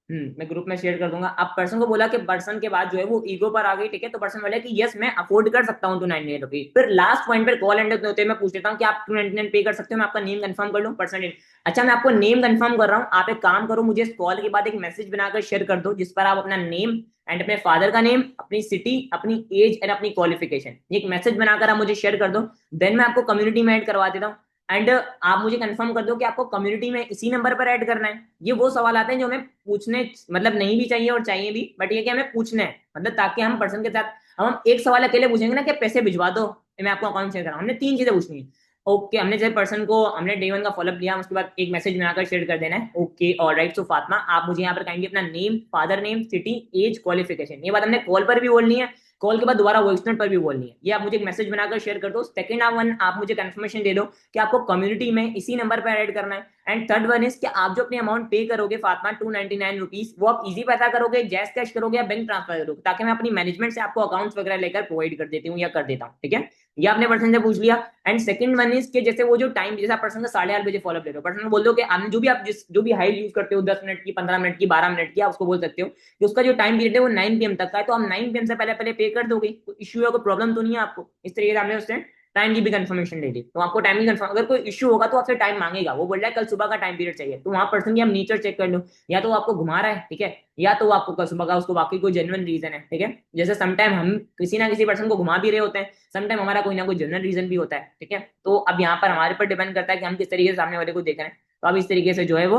Speaker 2: मैं ग्रुप में शेयर कर दूंगा। अब पर्सन को बोला कि पर्सन के बाद जो है वो ईगो पर आ गई, ठीक है, तो पर्सन बोला कि यस मैं अफोर्ड कर सकता हूँ 299 रुपीज। फिर लास्ट पॉइंट पर कॉल एंड होते हैं मैं पूछ लेता हूँ कि आप 299 पे कर सकते हो, मैं आपका नेम कंफर्म कर लूँ पर्सन। अच्छा मैं आपको नेम कंफर्म कर रहा हूँ, आप एक काम करो मुझे इस कॉल के बाद एक मैसेज बनाकर शेयर कर दो जिस पर आप अपना नेम एंड अपने फादर का नेम, अपनी सिटी, अपनी एज एंड अपनी क्वालिफिकेशन, एक मैसेज बनाकर आप मुझे शेयर कर दो। देन मैं आपको कम्युनिटी में ऐड करवा देता हूँ। एंड आप मुझे कंफर्म कर दो कि आपको कम्युनिटी में इसी नंबर पर ऐड करना है। ये वो सवाल आते हैं जो हमें पूछने मतलब नहीं भी चाहिए और चाहिए भी, बट ये कि हमें पूछना है, मतलब ताकि हम पर्सन के साथ, अब हम एक सवाल अकेले पूछेंगे ना कि पैसे भिजवा दो, मैं आपको अकाउंट शेयर करा, हमने तीन चीजें पूछनी है। ओके हमने जैसे पर्सन को हमने डे वन का फॉलोअप लिया, उसके बाद एक मैसेज बनाकर शेयर कर देना है, ओके ऑलराइट। सो फातिमा आप मुझे यहाँ पर कहेंगे अपना name, father name, city, age, qualification, ये बात हमने कॉल पर भी बोलनी है, कॉल के बाद दोबारा वॉइस नोट पर भी बोलनी है। ये आप मुझे एक मैसेज बनाकर शेयर कर दो। सेकंड वन आप मुझे कंफर्मेशन दे दो कि आपको कम्युनिटी में इसी नंबर पर ऐड करना है। एंड थर्ड वन इज कि आप जो अपनी अमाउंट पे करोगे फातिमा 299 रुपीज, वो आप इजी पैसा करोगे, जैस कैश करोगे या बैंक ट्रांसफर करोगे, ताकि मैं अपनी मैनेजमेंट से आपको अकाउंट्स वगैरह लेकर प्रोवाइड कर देती हूँ या कर देता हूँ, ठीक है। ये आपने पर्सन से पूछ लिया। एंड सेकंड वन इज कि जैसे वो जो टाइम जैसे आप पर्सन का 8:30 बजे फॉलो ले रहे हो, पर्सन को बोल दो कि आपने जो भी आप जिस जो भी हाइट यूज करते हो 10 मिनट की, 15 मिनट की, 12 मिनट की, आप उसको बोल सकते हो कि उसका जो टाइम पीरियड है वो 9 PM तक का है, तो आप 9 PM से पहले पहले पे कर दोगे, कोई इश्यू या कोई प्रॉब्लम तो नहीं है आपको। इस तरीके से हमने उससे टाइम की भी कंफर्मेशन ले ली, तो आपको टाइम की कंफर्म, अगर कोई इश्यू होगा तो आपसे टाइम मांगेगा, वो बोल रहा है कल सुबह का टाइम पीरियड चाहिए, तो वहां पर्सन की हम नेचर चेक कर लो, या तो वो आपको घुमा रहा है, ठीक है, या तो वो आपको कल सुबह का उसको बाकी कोई जेन्युइन रीजन है, ठीक है। जैसे समटाइम हम किसी ना किसी पर्सन को घुमा भी रहे होते हैं, समटाइम हमारा कोई ना कोई जेन्युइन रीजन भी होता है, ठीक है। तो अब यहाँ पर हमारे पर डिपेंड करता है कि हम किस तरीके से सामने वाले को देख रहे हैं। तो अब इस तरीके से जो है वो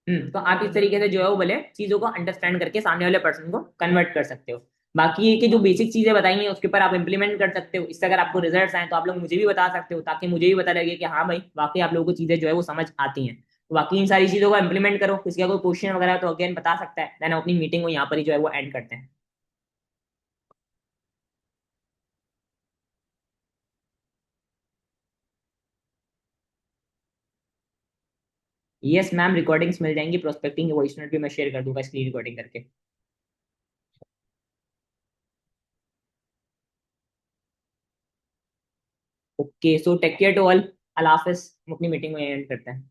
Speaker 2: तो आप इस तरीके से जो है वो बोले चीजों को अंडरस्टैंड करके सामने वाले पर्सन को कन्वर्ट कर सकते हो। बाकी ये कि जो बेसिक चीजें बताई हैं उसके ऊपर आप इंप्लीमेंट कर सकते हो, इससे अगर आपको रिजल्ट्स आए तो आप लोग मुझे भी बता सकते हो, ताकि मुझे भी पता लगे कि हाँ भाई वाकई आप लोगों को चीजें जो है वो समझ आती हैं। तो बाकी इन सारी चीजों को इंप्लीमेंट करो, किसी का कोई क्वेश्चन वगैरह तो अगेन बता सकता है, देन अपनी मीटिंग को यहाँ पर ही जो है वो एंड करते हैं। यस मैम रिकॉर्डिंग्स मिल जाएंगी, प्रोस्पेक्टिंग की वॉइस नोट भी मैं शेयर कर दूंगा स्क्रीन रिकॉर्डिंग करके। Okay so take care to all, अल्लाह हाफिज, हम अपनी मीटिंग में एंड करते हैं।